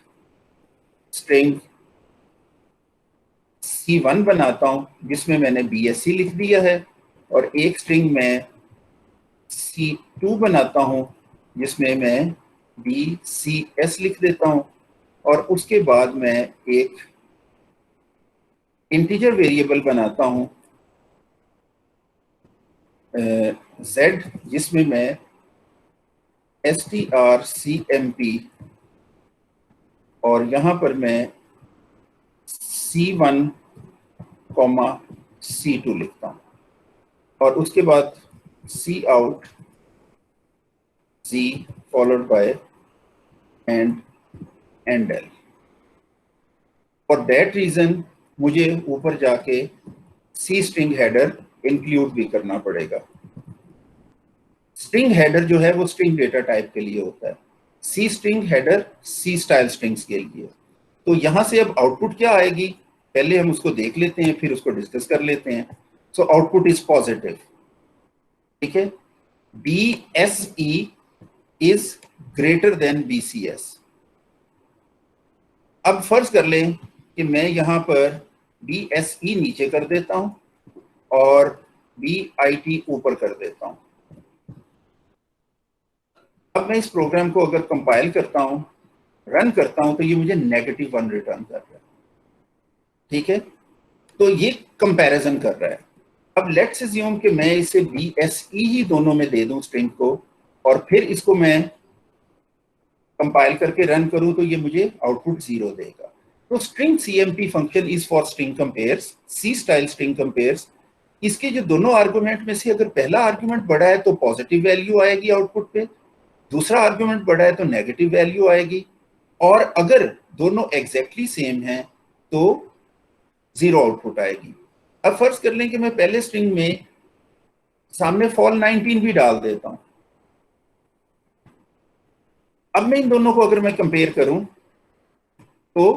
स्ट्रिंग C1 बनाता हूँ जिसमें मैंने BSc लिख दिया है, और एक स्ट्रिंग में C2 बनाता हूँ जिसमें मैं BCS लिख देता हूँ, और उसके बाद मैं एक इंटीजर वेरिएबल बनाता हूँ Z जिसमें मैं strcmp और यहाँ पर मैं C1, C2 लिखता हूँ, और उसके बाद Cout Z followed by and L। For that reason मुझे ऊपर जाके C स्ट्रिंग हेडर इंक्लूड भी करना पड़ेगा। स्ट्रिंग हेडर जो है वो स्ट्रिंग डेटा टाइप के लिए होता है, C string header C style strings के लिए। तो यहां से अब आउटपुट क्या आएगी पहले हम उसको देख लेते हैं, फिर उसको डिस्कस कर लेते हैं। सो आउटपुट इज पॉजिटिव, ठीक है। BSE is greater than BCS। अब फर्ज कर लें कि मैं यहां पर BSE नीचे कर देता हूं और BIT ऊपर कर देता हूं। अब मैं इस प्रोग्राम को अगर कंपाइल करता हूं, रन करता हूं, तो ये मुझे -1 रिटर्न कर रहा है, ठीक है। तो ये कंपैरिजन कर रहा है। अब लेट्स अज्यूम कि मैं इसे BSE ही दोनों में दे दूं स्ट्रिंग को, और फिर इसको मैं कंपाइल करके रन करूं, तो ये मुझे आउटपुट 0 देगा। तो string CMP function is for string compares, C style string compares. इसके जो दोनों आर्गुमेंट में से अगर पहला आर्गुमेंट बड़ा है तो पॉजिटिव वैल्यू आएगी आउटपुट पे, दूसरा आर्गुमेंट बड़ा है तो नेगेटिव वैल्यू आएगी, और अगर दोनों एग्जैक्टली सेम हैं तो 0 आउटपुट आएगी। अब फर्ज कर लें कि मैं पहले स्ट्रिंग में सामने फॉल 19 भी डाल देता हूं। अब मैं इन दोनों को अगर मैं कंपेयर करूं तो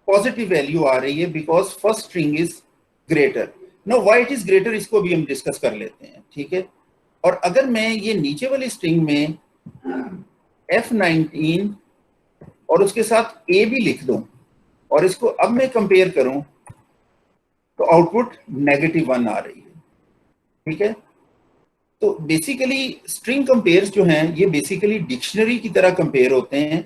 पॉजिटिव वैल्यू आ रही है, because first string is greater. Know why it is greater, इसको भी हम डिस्कस कर लेते हैं, ठीक है। और अगर मैं ये नीचे वाली स्ट्रिंग में F19 और उसके साथ A भी लिख दूं और इसको अब मैं कंपेयर करूं, तो आउटपुट -1 आ रही है, ठीक है। तो बेसिकली स्ट्रिंग कंपेयर्स जो हैं ये बेसिकली डिक्शनरी की तरह कंपेयर होते हैं।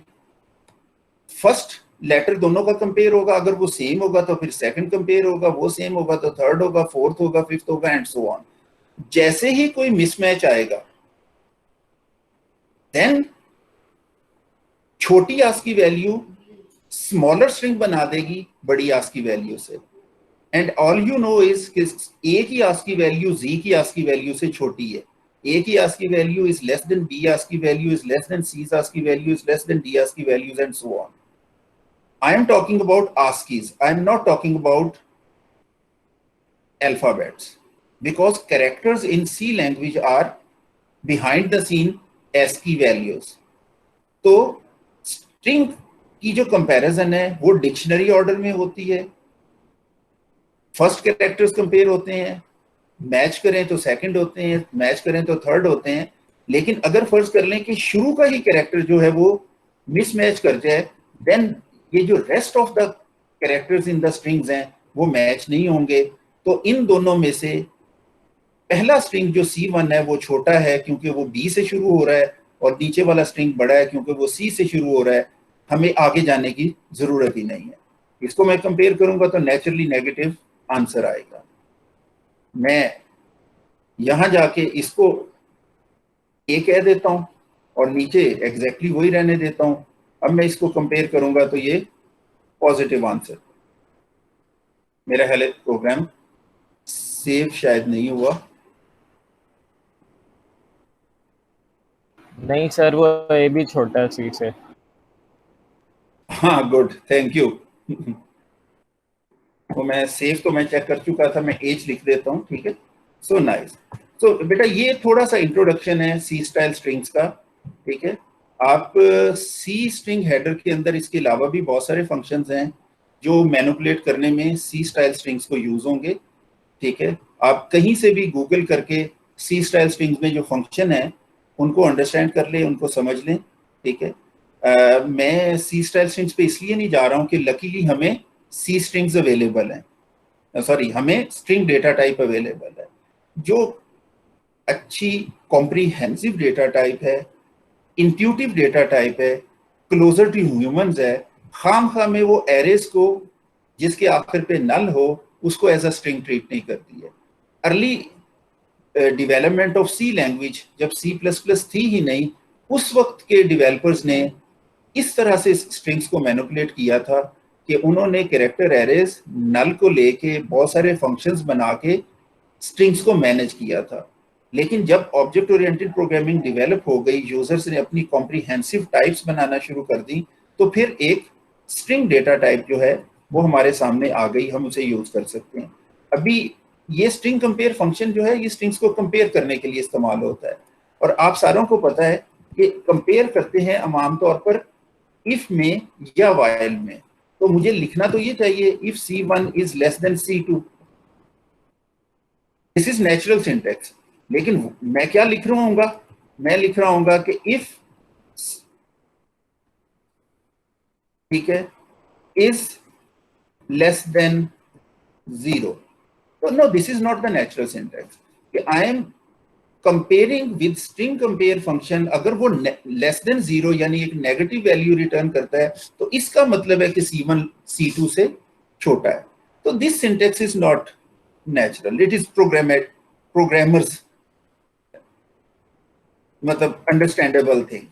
फर्स्ट लेटर दोनों का कंपेयर होगा, अगर वो सेम होगा तो फिर सेकंड कंपेयर होगा, वो सेम होगा तो थर्ड होगा, फोर्थ होगा, फिफ्थ होगा, एंड सो ऑन। जैसे ही कोई मिसमैच आएगा, देन छोटी आस्की वैल्यू स्मॉलर स्ट्रिंग बना देगी बड़ी आस्की वैल्यू से, and all you know is कि A की आस्की वैल्यू Z की आस्की वैल्यू से छोटी है। A की ASCII value is less than B ASCII value is less than C ASCII value is less than D ASCII values, and so on. I am talking about ASCIIs. I am not talking about alphabets, because characters in C language are behind the scene ASCII values. तो string की जो comparison है वो dictionary order में होती है। First characters compare होते हैं, मैच करें तो सेकंड होते हैं, मैच करें तो थर्ड होते हैं। लेकिन अगर फर्ज कर लें कि शुरू का ही कैरेक्टर जो है वो मिसमैच कर जाए, देन ये जो rest of the characters in the strings हैं वो मैच नहीं होंगे। तो इन दोनों में से पहला स्ट्रिंग जो C1 है वो छोटा है क्योंकि वो B से शुरू हो रहा है, और नीचे वाला स्ट्रिंग बड़ा है क्योंकि वो C से शुरू हो रहा है। हमें आगे जाने की जरूरत ही नहीं है। इसको मैं कंपेयर करूंगा तो नेचुरली नेगेटिव आंसर आएगा। मैं यहां जाके इसको A कह देता हूं और नीचे एग्जैक्टली वही रहने देता हूं। अब मैं इसको कंपेयर करूंगा तो ये पॉजिटिव आंसर। मेरा ख्याल है प्रोग्राम सेव शायद नहीं हुआ। नहीं सर, वो ए भी छोटा सी से। हाँ गुड, थैंक यू। तो मैं सेव तो मैं चेक कर चुका था, मैं एज लिख देता हूँ, ठीक है। So nice. सो बेटा ये थोड़ा सा इंट्रोडक्शन है सी स्टाइल स्ट्रिंग्स का, ठीक है। आप सी स्ट्रिंग हेडर के अंदर इसके अलावा भी बहुत सारे फंक्शंस हैं जो मैनिपुलेट करने में सी स्टाइल स्ट्रिंग्स को यूज होंगे, ठीक है। आप कहीं से भी गूगल करके सी स्टाइल स्ट्रिंग्स में जो फंक्शन है उनको अंडरस्टैंड कर लें, उनको समझ लें, ठीक है। मैं सी स्टाइल स्ट्रिंग्स पे इसलिए नहीं जा रहा हूँ कि लकीली हमें सी स्ट्रिंग्स अवेलेबल हैं, सॉरी हमें स्ट्रिंग डेटा टाइप अवेलेबल है जो अच्छी कॉम्प्रिहेंसिव डेटा टाइप है, इंट्यूटिव डेटा टाइप है, क्लोजर टू ह्यूमंस है। खाम में वो एरेज को जिसके आखिर पे नल हो उसको एज अ स्ट्रिंग ट्रीट नहीं करती है। Early development of C language जब C++ थी ही नहीं, उस वक्त के डेवलपर्स ने इस तरह से स्ट्रिंग्स को मैनिपुलेट किया था कि उन्होंने कैरेक्टर एरेज नल को लेके बहुत सारे फंक्शंस बना के स्ट्रिंग्स को मैनेज किया था। लेकिन जब ऑब्जेक्ट ओरिएंटेड प्रोग्रामिंग डेवलप हो गई, यूजर्स ने अपनी कॉम्प्रिहेंसिव टाइप्स बनाना शुरू कर दी, तो फिर एक स्ट्रिंग डेटा टाइप जो है वो हमारे सामने आ गई, हम उसे यूज कर सकते हैं। अभी ये स्ट्रिंग कंपेयर फंक्शन जो है ये स्ट्रिंग्स को कंपेयर करने के लिए इस्तेमाल होता है, और आप सारों को पता है कि कंपेयर करते हैं हम आमतौर पर इफ में या वाइल में। तो मुझे लिखना तो ये चाहिए if C1 is less then C2, this is natural syntax. लेकिन मैं क्या लिख रहा हूँगा, मैं लिख रहा हूँगा कि इफ, ठीक है, इज लेस देन 0। तो no, this is not the natural syntax कि I am comparing with string compare function. अगर वो लेस देन 0 यानी एक नेगेटिव वैल्यू रिटर्न करता है तो इसका मतलब है कि C1 C2 से छोटा है। तो this syntax is not natural, it is programmers मतलब अंडरस्टैंडेबल थिंग,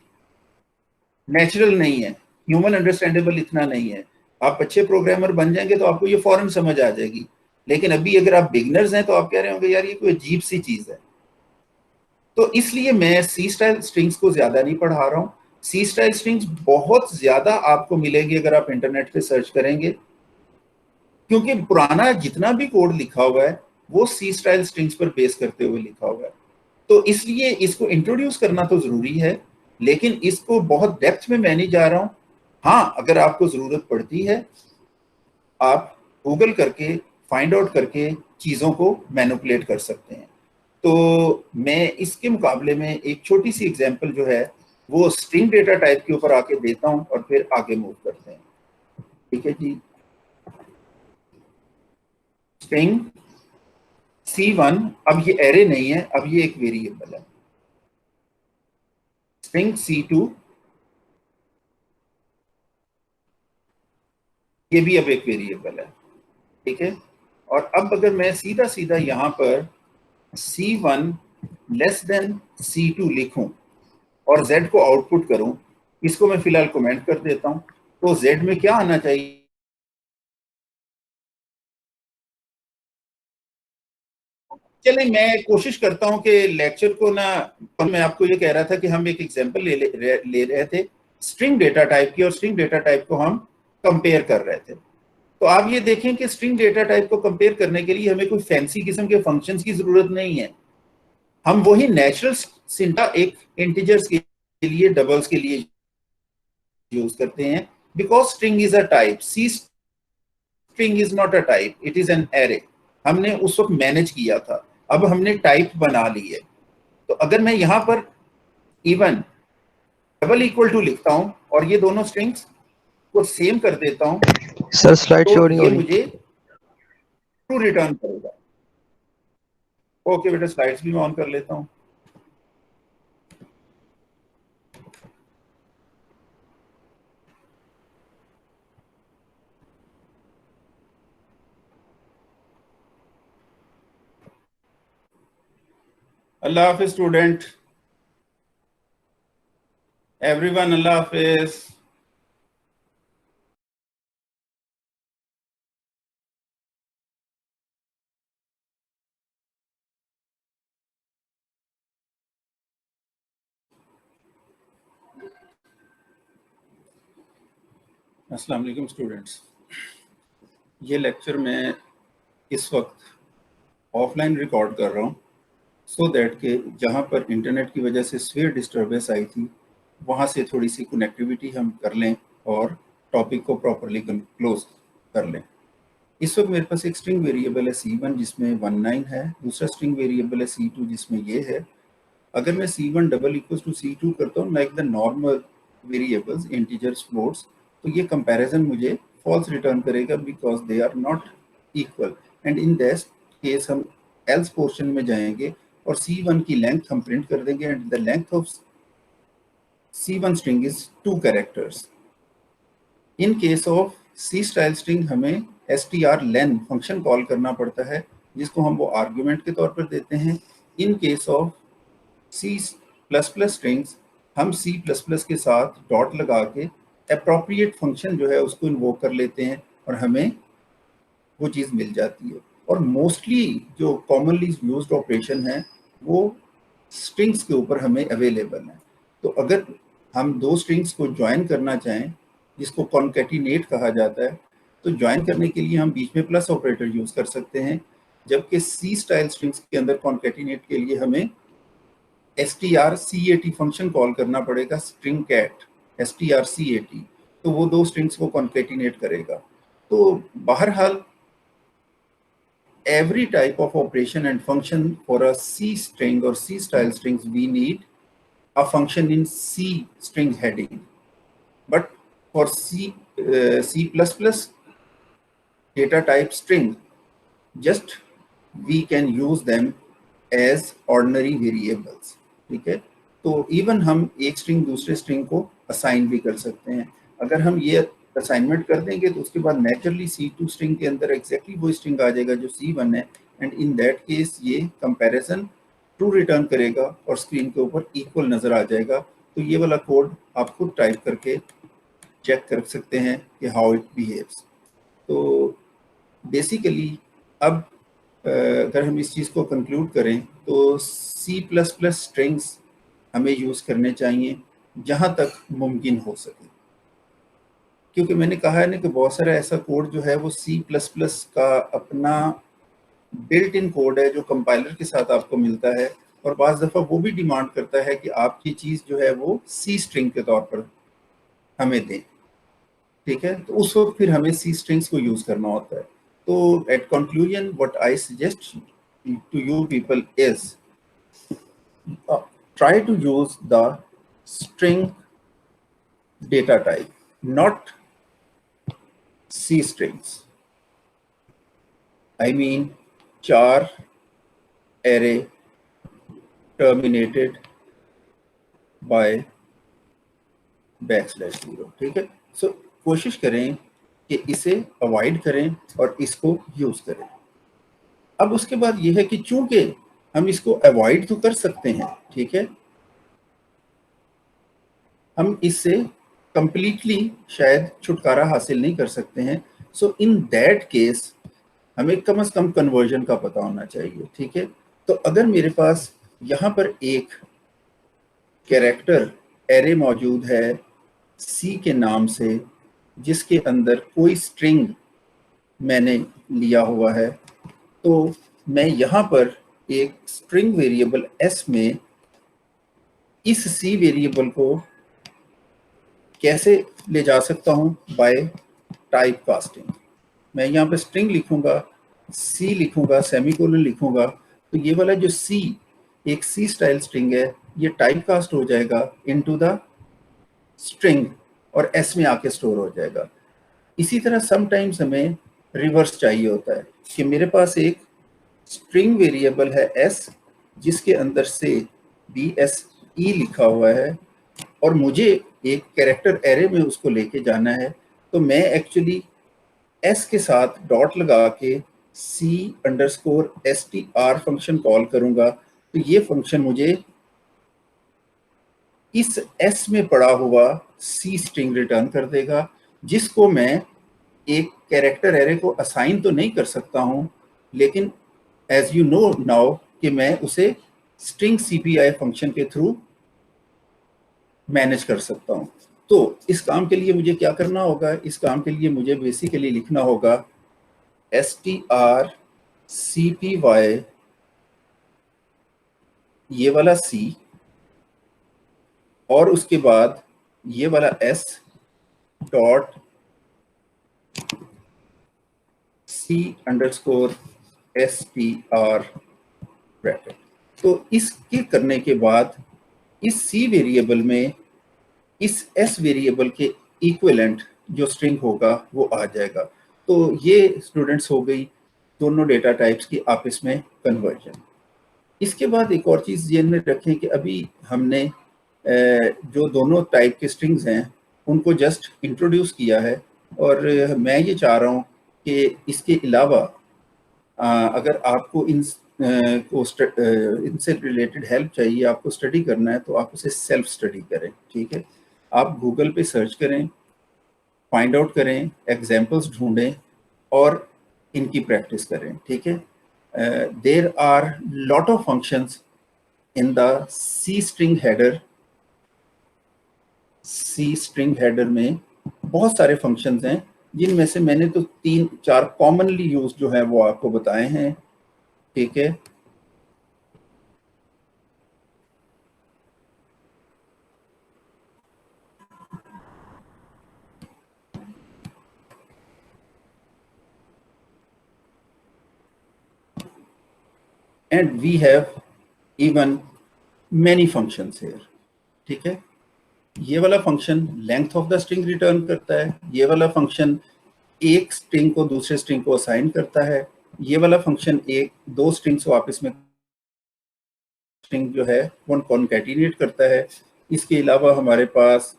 नेचुरल नहीं है, ह्यूमन अंडरस्टैंडेबल इतना नहीं है। आप अच्छे प्रोग्रामर बन जाएंगे तो आपको ये फौरन समझ आ जाएगी, लेकिन अभी अगर आप बिगिनर्स हैं तो आप कह रहे होंगे यार ये कोई अजीब सी चीज है। तो इसलिए मैं सी स्टाइल स्ट्रिंग्स को ज्यादा नहीं पढ़ा रहा हूँ। सी स्टाइल स्ट्रिंग्स बहुत ज्यादा आपको मिलेगी अगर आप इंटरनेट पे सर्च करेंगे, क्योंकि पुराना जितना भी कोड लिखा हुआ है वो सी स्टाइल स्ट्रिंग्स पर बेस करते हुए लिखा हुआ है। तो इसलिए इसको इंट्रोड्यूस करना तो जरूरी है, लेकिन इसको बहुत डेप्थ में मैं नहीं जा रहा हूँ। हाँ, अगर आपको जरूरत पड़ती है आप गूगल करके फाइंड आउट करके चीजों को मैनिपुलेट कर सकते हैं। तो मैं इसके मुकाबले में एक छोटी सी एग्जांपल जो है वो स्ट्रिंग डेटा टाइप के ऊपर आके देता हूं और फिर आगे मूव करते हैं। ठीक है जी, स्ट्रिंग C1, अब ये एरे नहीं है, अब ये एक वेरिएबल है। स्ट्रिंग C2, ये भी अब एक वेरिएबल है। ठीक है, और अब अगर मैं सीधा सीधा यहां पर C1 लेस देन C2 लिखूं और Z को आउटपुट करूं, इसको मैं फिलहाल कमेंट कर देता हूं। तो Z में क्या आना चाहिए, चलिए मैं कोशिश करता हूं कि लेक्चर को ना, मैं आपको ये कह रहा था कि हम एक एग्जांपल ले रहे थे स्ट्रिंग डेटा टाइप की, और स्ट्रिंग डेटा टाइप को हम कंपेयर कर रहे थे। तो आप ये देखें कि स्ट्रिंग डेटा टाइप को कंपेयर करने के लिए हमें कोई फैंसी किस्म के फंक्शंस की जरूरत नहीं है। हम वही नेचुरल सिंटा एक इंटीजर्स के लिए, डबल्स के लिए यूज करते हैं, because string is a type. C string is not a type, it is an array. हमने उस वक्त मैनेज किया था, अब हमने टाइप बना ली है। तो अगर मैं यहां पर इवन डबल इक्वल टू लिखता हूं और ये दोनों स्ट्रिंग्स को सेम कर देता हूं, सर स्लाइड तो शो नहीं हो ये रही। मुझे ट्रू रिटर्न करेगा। ओके बेटा, स्लाइड्स भी मैं ऑन कर लेता हूं। अल्लाह हाफिज स्टूडेंट, एवरीवन अल्लाह हाफिज। अस्सलाम वालेकुम स्टूडेंट्स, ये लेक्चर मैं इस वक्त ऑफलाइन रिकॉर्ड कर रहा हूँ सो दैट के जहाँ पर इंटरनेट की वजह से स्वेयर डिस्टर्बेंस आई थी वहाँ से थोड़ी सी कनेक्टिविटी हम कर लें और टॉपिक को प्रॉपरली क्लोज कर लें। इस वक्त मेरे पास एक स्ट्रिंग वेरिएबल है C1 जिसमें 19 है, दूसरा स्ट्रिंग वेरिएबल है C2 जिसमें ये है। अगर मैं C1 double equal to C2 करता हूँ like the normal variables integers floats, तो ये कंपैरिजन मुझे फॉल्स रिटर्न करेगा because they are not equal. And in this case हम एल्स पोर्शन में जाएंगे और C1 की लेंथ हम प्रिंट कर देंगे and the length of C1 string is 2 characters. In case of C style string हमें strlen फंक्शन कॉल करना पड़ता है जिसको हम वो आर्गुमेंट के तौर पर देते हैं। इन केस ऑफ C++ स्ट्रिंग्स हम C++ के साथ डॉट लगा के अप्रोप्रिएट फंक्शन जो है उसको इन्वोक कर लेते हैं और हमें वो चीज़ मिल जाती है। और मोस्टली जो कॉमनली यूज्ड ऑपरेशन है वो स्ट्रिंग्स के ऊपर हमें अवेलेबल है। तो अगर हम दो स्ट्रिंग्स को ज्वाइन करना चाहें जिसको कॉन्कैटिनेट कहा जाता है, तो ज्वाइन करने के लिए हम बीच में प्लस ऑपरेटर यूज कर सकते हैं, जबकि सी स्टाइल स्ट्रिंग्स के अंदर कॉन्कैटिनेट के लिए हमें strcat फंक्शन कॉल करना पड़ेगा, स्ट्रिंग कैट strcat। तो वो दो स्ट्रिंग्स को कॉन्केटिनेट करेगा। तो बहरहाल every type of operation and function for a C string or C style strings, we need a function in C string heading. But for C data type string, just we can use them as ordinary variables, ठीक है। तो even हम एक string दूसरे string को assign भी कर सकते हैं। अगर हम ये असाइनमेंट कर देंगे तो उसके बाद नेचुरली C2 स्ट्रिंग के अंदर एग्जैक्टली वो स्ट्रिंग आ जाएगा जो C1 है, एंड इन दैट केस ये कंपैरिजन ट्रू रिटर्न करेगा और स्क्रीन के ऊपर इक्वल नजर आ जाएगा। तो ये वाला कोड आप खुद टाइप करके चेक कर सकते हैं कि हाउ इट बिहेव्स। तो बेसिकली अब अगर हम इस चीज़ को कंक्लूड करें तो C++ स्ट्रिंग्स हमें यूज़ करने चाहिए जहाँ तक मुमकिन हो सके, क्योंकि मैंने कहा है ना कि बहुत सारा ऐसा कोड जो है वो C++ का अपना बिल्ट इन कोड है जो कंपाइलर के साथ आपको मिलता है, और बाज़ दफ़ा वो भी डिमांड करता है कि आपकी चीज़ जो है वो C स्ट्रिंग के तौर पर हमें दें, ठीक है। तो उस वक्त फिर हमें C स्ट्रिंग्स को यूज़ करना होता है। तो at conclusion what I suggest to you people is try to use the string data type, not C strings. I mean char array terminated by \0, ठीक है। सो कोशिश करें कि इसे अवॉइड करें और इसको यूज करें। अब उसके बाद यह है कि चूंकि हम इसको अवॉइड तो कर सकते हैं, ठीक है, हम इससे कंप्लीटली शायद छुटकारा हासिल नहीं कर सकते हैं। सो इन दैट केस हमें कम से कम कन्वर्जन का पता होना चाहिए, ठीक है। तो अगर मेरे पास यहाँ पर एक कैरेक्टर एरे मौजूद है C के नाम से, जिसके अंदर कोई स्ट्रिंग मैंने लिया हुआ है, तो मैं यहाँ पर एक स्ट्रिंग वेरिएबल S में इस C वेरिएबल को कैसे ले जा सकता हूँ? Bye type casting. मैं यहाँ पे स्ट्रिंग लिखूंगा, C लिखूंगा, सेमीकोलन लिखूंगा, तो ये वाला जो C एक C स्टाइल स्ट्रिंग है, ये टाइप कास्ट हो जाएगा इनटू द स्ट्रिंग और S में आके स्टोर हो जाएगा। इसी तरह समटाइम्स हमें रिवर्स चाहिए होता है कि मेरे पास एक स्ट्रिंग वेरिएबल है S जिसके अंदर से BSE लिखा हुआ है और मुझे एक कैरेक्टर एरे में उसको लेके जाना है, तो मैं एक्चुअली S के साथ डॉट लगा के C_str फंक्शन कॉल करूंगा। तो ये फंक्शन मुझे इस S में पड़ा हुआ C स्ट्रिंग रिटर्न कर देगा, जिसको मैं एक कैरेक्टर एरे को असाइन तो नहीं कर सकता हूं, लेकिन एज यू नो नाउ कि मैं उसे स्ट्रिंग CPI फंक्शन के थ्रू मैनेज कर सकता हूं। तो इस काम के लिए मुझे क्या करना होगा? इस काम के लिए मुझे बेसिकली लिखना होगा strcpy ये वाला C और उसके बाद ये वाला S डॉट C_str ब्रैकेट। तो इसके करने के बाद इस C वेरिएबल में इस S वेरिएबल के इक्विवेलेंट जो स्ट्रिंग होगा वो आ जाएगा। तो ये स्टूडेंट्स हो गई दोनों डेटा टाइप्स की आपस में कन्वर्जन। इसके बाद एक और चीज़ ध्यान में रखें कि अभी हमने जो दोनों टाइप के स्ट्रिंग्स हैं उनको जस्ट इंट्रोड्यूस किया है, और मैं ये चाह रहा हूँ कि इसके अलावा अगर आपको इनसे रिलेटेड हेल्प चाहिए, आपको स्टडी करना है, तो आप उसे सेल्फ स्टडी करें, ठीक है। आप गूगल पे सर्च करें, फाइंड आउट करें, एग्जाम्पल्स ढूंढें और इनकी प्रैक्टिस करें, ठीक है। There are lot of functions in the C string header में बहुत सारे फंक्शंस हैं, जिनमें से मैंने तो 3-4 कॉमनली यूज जो है वो आपको बताए हैं, ठीक है। and we have even many functions here. ठीक है, ये वाला function length of the string return करता है, ये वाला फंक्शन एक स्ट्रिंग को दूसरे स्ट्रिंग को असाइन करता है, ये वाला फंक्शन एक दो स्ट्रिंग्स को आपस में स्ट्रिंग जो है वो कॉन्कैटिनेट करता है। इसके अलावा हमारे पास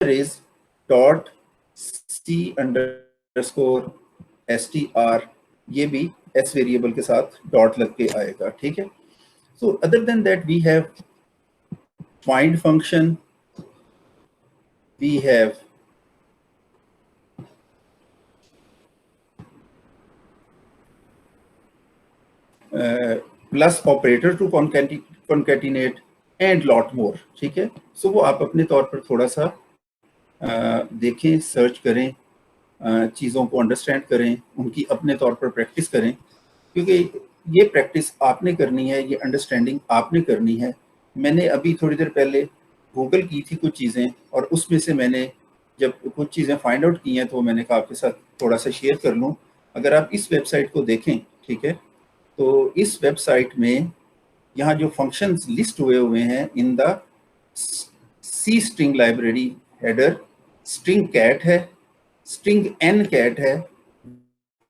is dot c underscore str, ये भी s वेरिएबल के साथ डॉट लग के आएगा। ठीक है, so other than that we have find function, we have plus operator to concatenate and lot more। ठीक है, सो वो आप अपने तौर पर थोड़ा सा देखें, सर्च करें, चीज़ों को अंडरस्टैंड करें, उनकी अपने तौर पर प्रैक्टिस करें, क्योंकि ये प्रैक्टिस आपने करनी है, ये अंडरस्टैंडिंग आपने करनी है। मैंने अभी थोड़ी देर पहले गूगल की थी कुछ चीज़ें, और उसमें से मैंने जब कुछ चीज़ें फाइंड आउट की हैं तो मैंने कहा आपके साथ थोड़ा सा शेयर कर लूँ। अगर आप इस वेबसाइट को देखें, ठीक है, तो इस वेबसाइट में यहाँ जो फंक्शंस लिस्ट हुए हैं in the C string library header, string cat है, स्ट्रिंग एन कैट है,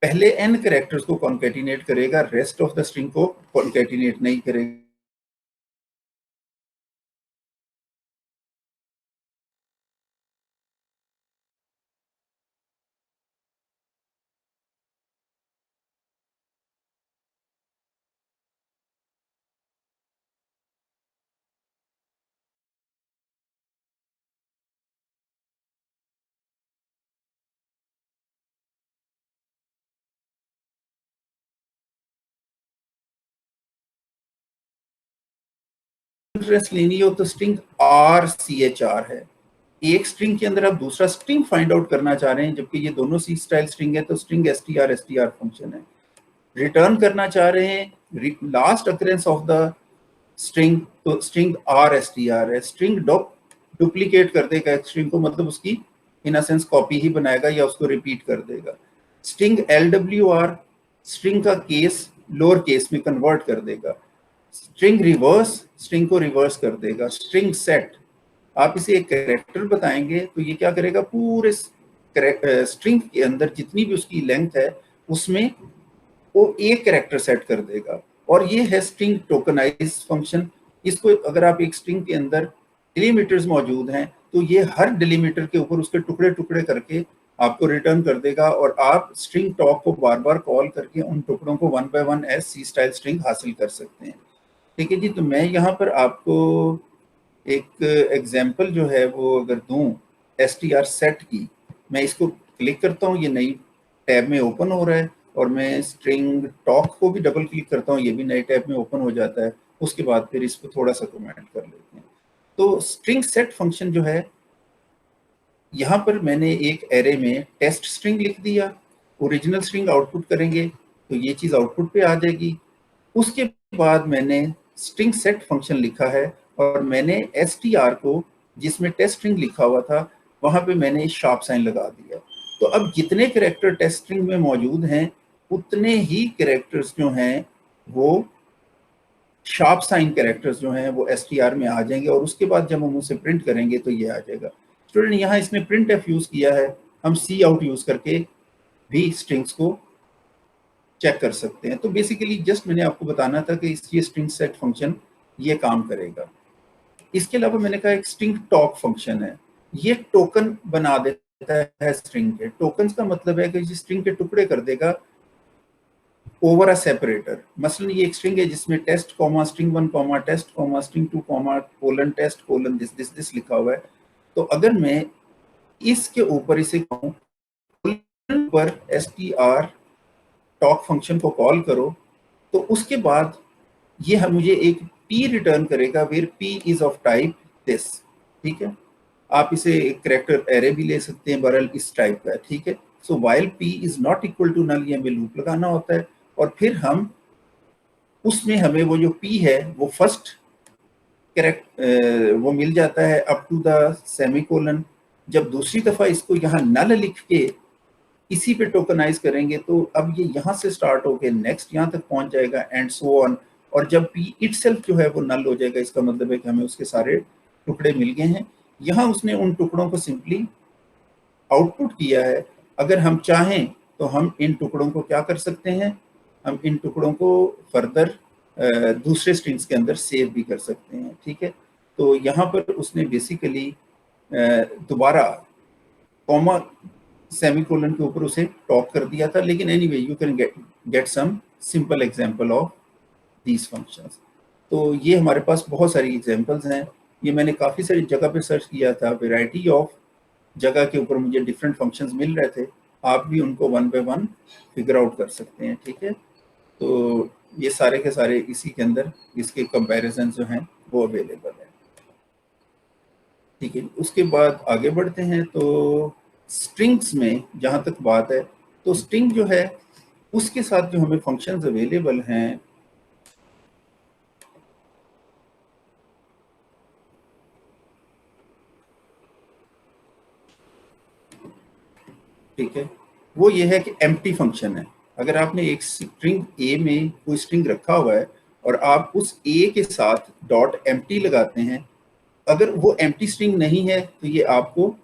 पहले एन कैरेक्टर्स को कॉन्कैटिनेट करेगा, रेस्ट ऑफ द स्ट्रिंग को कॉन्कैटिनेट नहीं करेगा। इंटरेस्ट लेनी हो तो स्ट्रिंग RCHR है। एक स्ट्रिंग के अंदर आप दूसरा स्ट्रिंग फाइंड आउट करना चाह रहे हैं, जबकि ये दोनों सी स्टाइल स्ट्रिंग है, तो स्ट्रिंग STR फंक्शन है। रिटर्न करना चाह रहे हैं last occurrence of the string, तो स्ट्रिंग RSTR है। स्ट्रिंग डुप्लीकेट कर देगा स्ट्रिंग को, मतलब उसकी इन अ सेंस कॉपी ही बनाएगा या उसको रिपीट कर देगा। स्ट्रिंग LWR स्ट्रिंग का केस लोअर केस में कन्वर्ट कर देगा। स्ट्रिंग रिवर्स स्ट्रिंग को रिवर्स कर देगा। स्ट्रिंग सेट, आप इसे एक कैरेक्टर बताएंगे तो ये क्या करेगा, पूरे स्ट्रिंग के अंदर जितनी भी उसकी लेंथ है उसमें वो एक कैरेक्टर सेट कर देगा। और ये है स्ट्रिंग टोकनाइज फंक्शन। इसको अगर आप एक स्ट्रिंग के अंदर डिलीमीटर्स मौजूद हैं तो ये हर डिलीमीटर के ऊपर उसके टुकड़े टुकड़े करके आपको रिटर्न कर देगा, और आप स्ट्रिंग टॉक को बार बार कॉल करके उन टुकड़ों को 1 by 1 as C style string हासिल कर सकते हैं। ठीक है जी, तो मैं यहाँ पर आपको एक एग्जांपल जो है वो अगर दूं str सेट की, मैं इसको क्लिक करता हूँ, ये नई टैब में ओपन हो रहा है, और मैं स्ट्रिंग टॉक को भी डबल क्लिक करता हूँ, ये भी नई टैब में ओपन हो जाता है। उसके बाद फिर इसको थोड़ा सा कमेंट कर लेते हैं। तो स्ट्रिंग सेट फंक्शन जो है, यहाँ पर मैंने एक एरे में टेस्ट स्ट्रिंग लिख दिया, ओरिजिनल स्ट्रिंग आउटपुट करेंगे तो ये चीज़ आउटपुट पे आ जाएगी। उसके बाद मैंने स्ट्रिंग सेट फंक्शन लिखा है, और मैंने str को जिसमें टेस्ट स्ट्रिंग लिखा हुआ था वहां पे मैंने शार्प साइन लगा दिया। तो अब जितने कैरेक्टर टेस्ट स्ट्रिंग में मौजूद हैं उतने ही कैरेक्टर्स जो हैं वो शार्प साइन कैरेक्टर्स जो हैं वो str में आ जाएंगे, और उसके बाद जब हम उसे प्रिंट करेंगे तो ये आ जाएगा। स्टूडेंट, यहाँ इसने प्रिंट एफ यूज किया है, हम सी आउट यूज करके भी स्ट्रिंग्स को चेक कर सकते हैं। तो बेसिकली जस्ट मैंने आपको बताना था कि ये स्ट्रिंग सेट फंक्शन ये काम करेगा। इसके अलावा मैंने कहा एक स्ट्रिंग टॉक फंक्शन है, ये टोकन बना देता है स्ट्रिंग के। टोकन्स का मतलब है कि ये स्ट्रिंग के टुकड़े कर देगा ओवर अ सेपरेटर। मसलन ये एक स्ट्रिंग है जिसमें test comma string 1 comma test comma string 2 comma colon test colon this लिखा हुआ है। तो अगर मैं इसके ऊपर इसे कहूँ पर str टॉक फंक्शन को कॉल करो, तो उसके बाद ये हम मुझे एक p रिटर्न करेगा where p is of type this, ठीक है। आप इसे एक कैरेक्टर एरे भी ले सकते हैं, बहरहाल इस टाइप का है, ठीक है। So while p is not equal to null, ये हमें लूप लगाना होता है, और फिर हम उसमें हमें वो जो p है वो फर्स्ट वो मिल जाता है अप टू द सेमीकोलन। जब दूसरी दफा इसको यहाँ नल लिख के इसी पे टोकनाइज करेंगे तो अब ये यहाँ से स्टार्ट होके नेक्स्ट यहाँ तक पहुंच जाएगा एंड सो ऑन, और जब p इटसेल्फ जो है वो नल हो जाएगा, इसका मतलब है कि हमें उसके सारे टुकड़े मिल गए हैं। यहाँ उसने उन टुकड़ों को सिंपली आउटपुट किया है। अगर हम चाहें तो हम इन टुकड़ों को क्या कर सकते हैं, हम इन टुकड़ों को फर्दर दूसरे स्ट्रिंग्स के अंदर सेव भी कर सकते हैं, ठीक है। तो यहाँ पर उसने बेसिकली दोबारा कॉमा सेमीकोलन के ऊपर उसे टॉक कर दिया था, लेकिन anyway you can get some simple example of these functions. तो ये हमारे पास बहुत सारी एग्जांपल्स हैं, ये मैंने काफ़ी सारी जगह पे सर्च किया था, वैरायटी ऑफ जगह के ऊपर मुझे डिफरेंट फंक्शंस मिल रहे थे, आप भी उनको one by one figure out कर सकते हैं, ठीक है। तो ये सारे के सारे इसी के अंदर इसके कंपैरिजन जो हैं वो अवेलेबल है, ठीक है। उसके बाद आगे बढ़ते हैं। तो स्ट्रिंग्स में जहाँ तक बात है, तो स्ट्रिंग जो है उसके साथ जो हमें फंक्शंस अवेलेबल हैं, ठीक है, वो ये है कि एम्प्टी फंक्शन है। अगर आपने एक स्ट्रिंग ए में कोई स्ट्रिंग रखा हुआ है और आप उस ए के साथ डॉट एम्प्टी लगाते हैं, अगर वो एम्प्टी स्ट्रिंग नहीं है तो ये आपको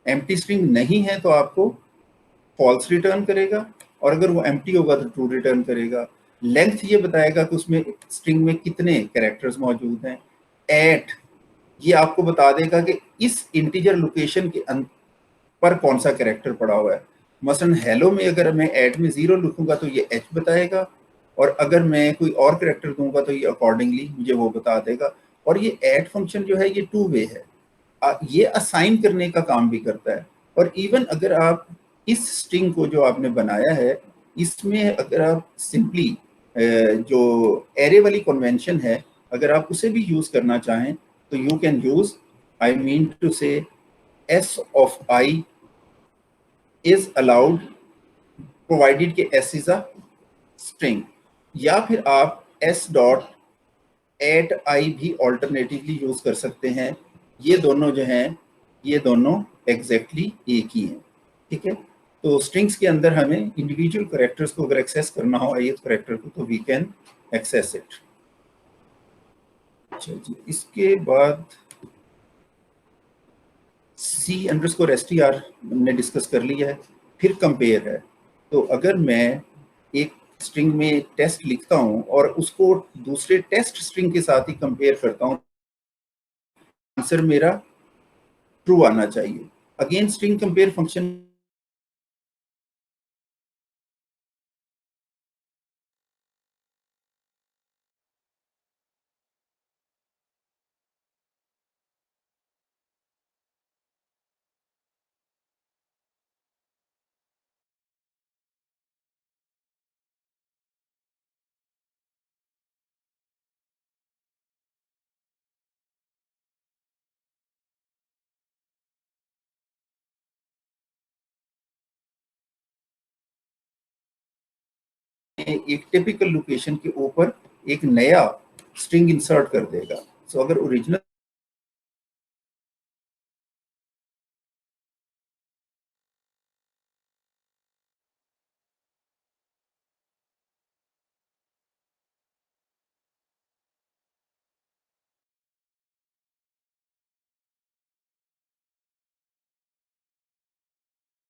एम्प्टी स्ट्रिंग नहीं है तो आपको फॉल्स रिटर्न करेगा, और अगर वो एम्प्टी होगा तो ट्रू रिटर्न करेगा। लेंथ ये बताएगा कि उसमें स्ट्रिंग में कितने कैरेक्टर्स मौजूद हैं। एट ये आपको बता देगा कि इस इंटीजर लोकेशन के पर कौन सा कैरेक्टर पड़ा हुआ है। मसलन हेलो में अगर मैं एट में 0 लिखूंगा तो ये एच बताएगा, और अगर मैं कोई और कैरेक्टर दूंगा तो ये अकॉर्डिंगली मुझे वो बता देगा। और ये ऐड फंक्शन जो है ये 2 वे है, ये असाइन करने का काम भी करता है। और इवन अगर आप इस स्ट्रिंग को जो आपने बनाया है, इसमें अगर आप सिंपली जो एरे वाली कन्वेंशन है अगर आप उसे भी यूज करना चाहें तो you can use, I mean to say s of I is allowed provided कि s is a string, या फिर आप s dot at I भी ऑल्टरनेटिवली यूज कर सकते हैं। ये दोनों जो हैं ये दोनों एग्जैक्टली एक ही हैं, ठीक है। तो स्ट्रिंग्स के अंदर हमें इंडिविजुअल कैरेक्टर्स को अगर एक्सेस करना हो ith कैरेक्टर को तो वी कैन एक्सेस इट। अच्छा जी, इसके बाद C_str हमने डिस्कस कर लिया है। फिर कंपेयर है। तो अगर मैं एक स्ट्रिंग में टेस्ट लिखता हूं और उसको दूसरे टेस्ट स्ट्रिंग के साथ ही कंपेयर करता हूं, आंसर मेरा ट्रू आना चाहिए। अगेन स्ट्रिंग कंपेयर फंक्शन एक टिपिकल लोकेशन के ऊपर एक नया स्ट्रिंग इंसर्ट कर देगा। सो अगर ओरिजिनल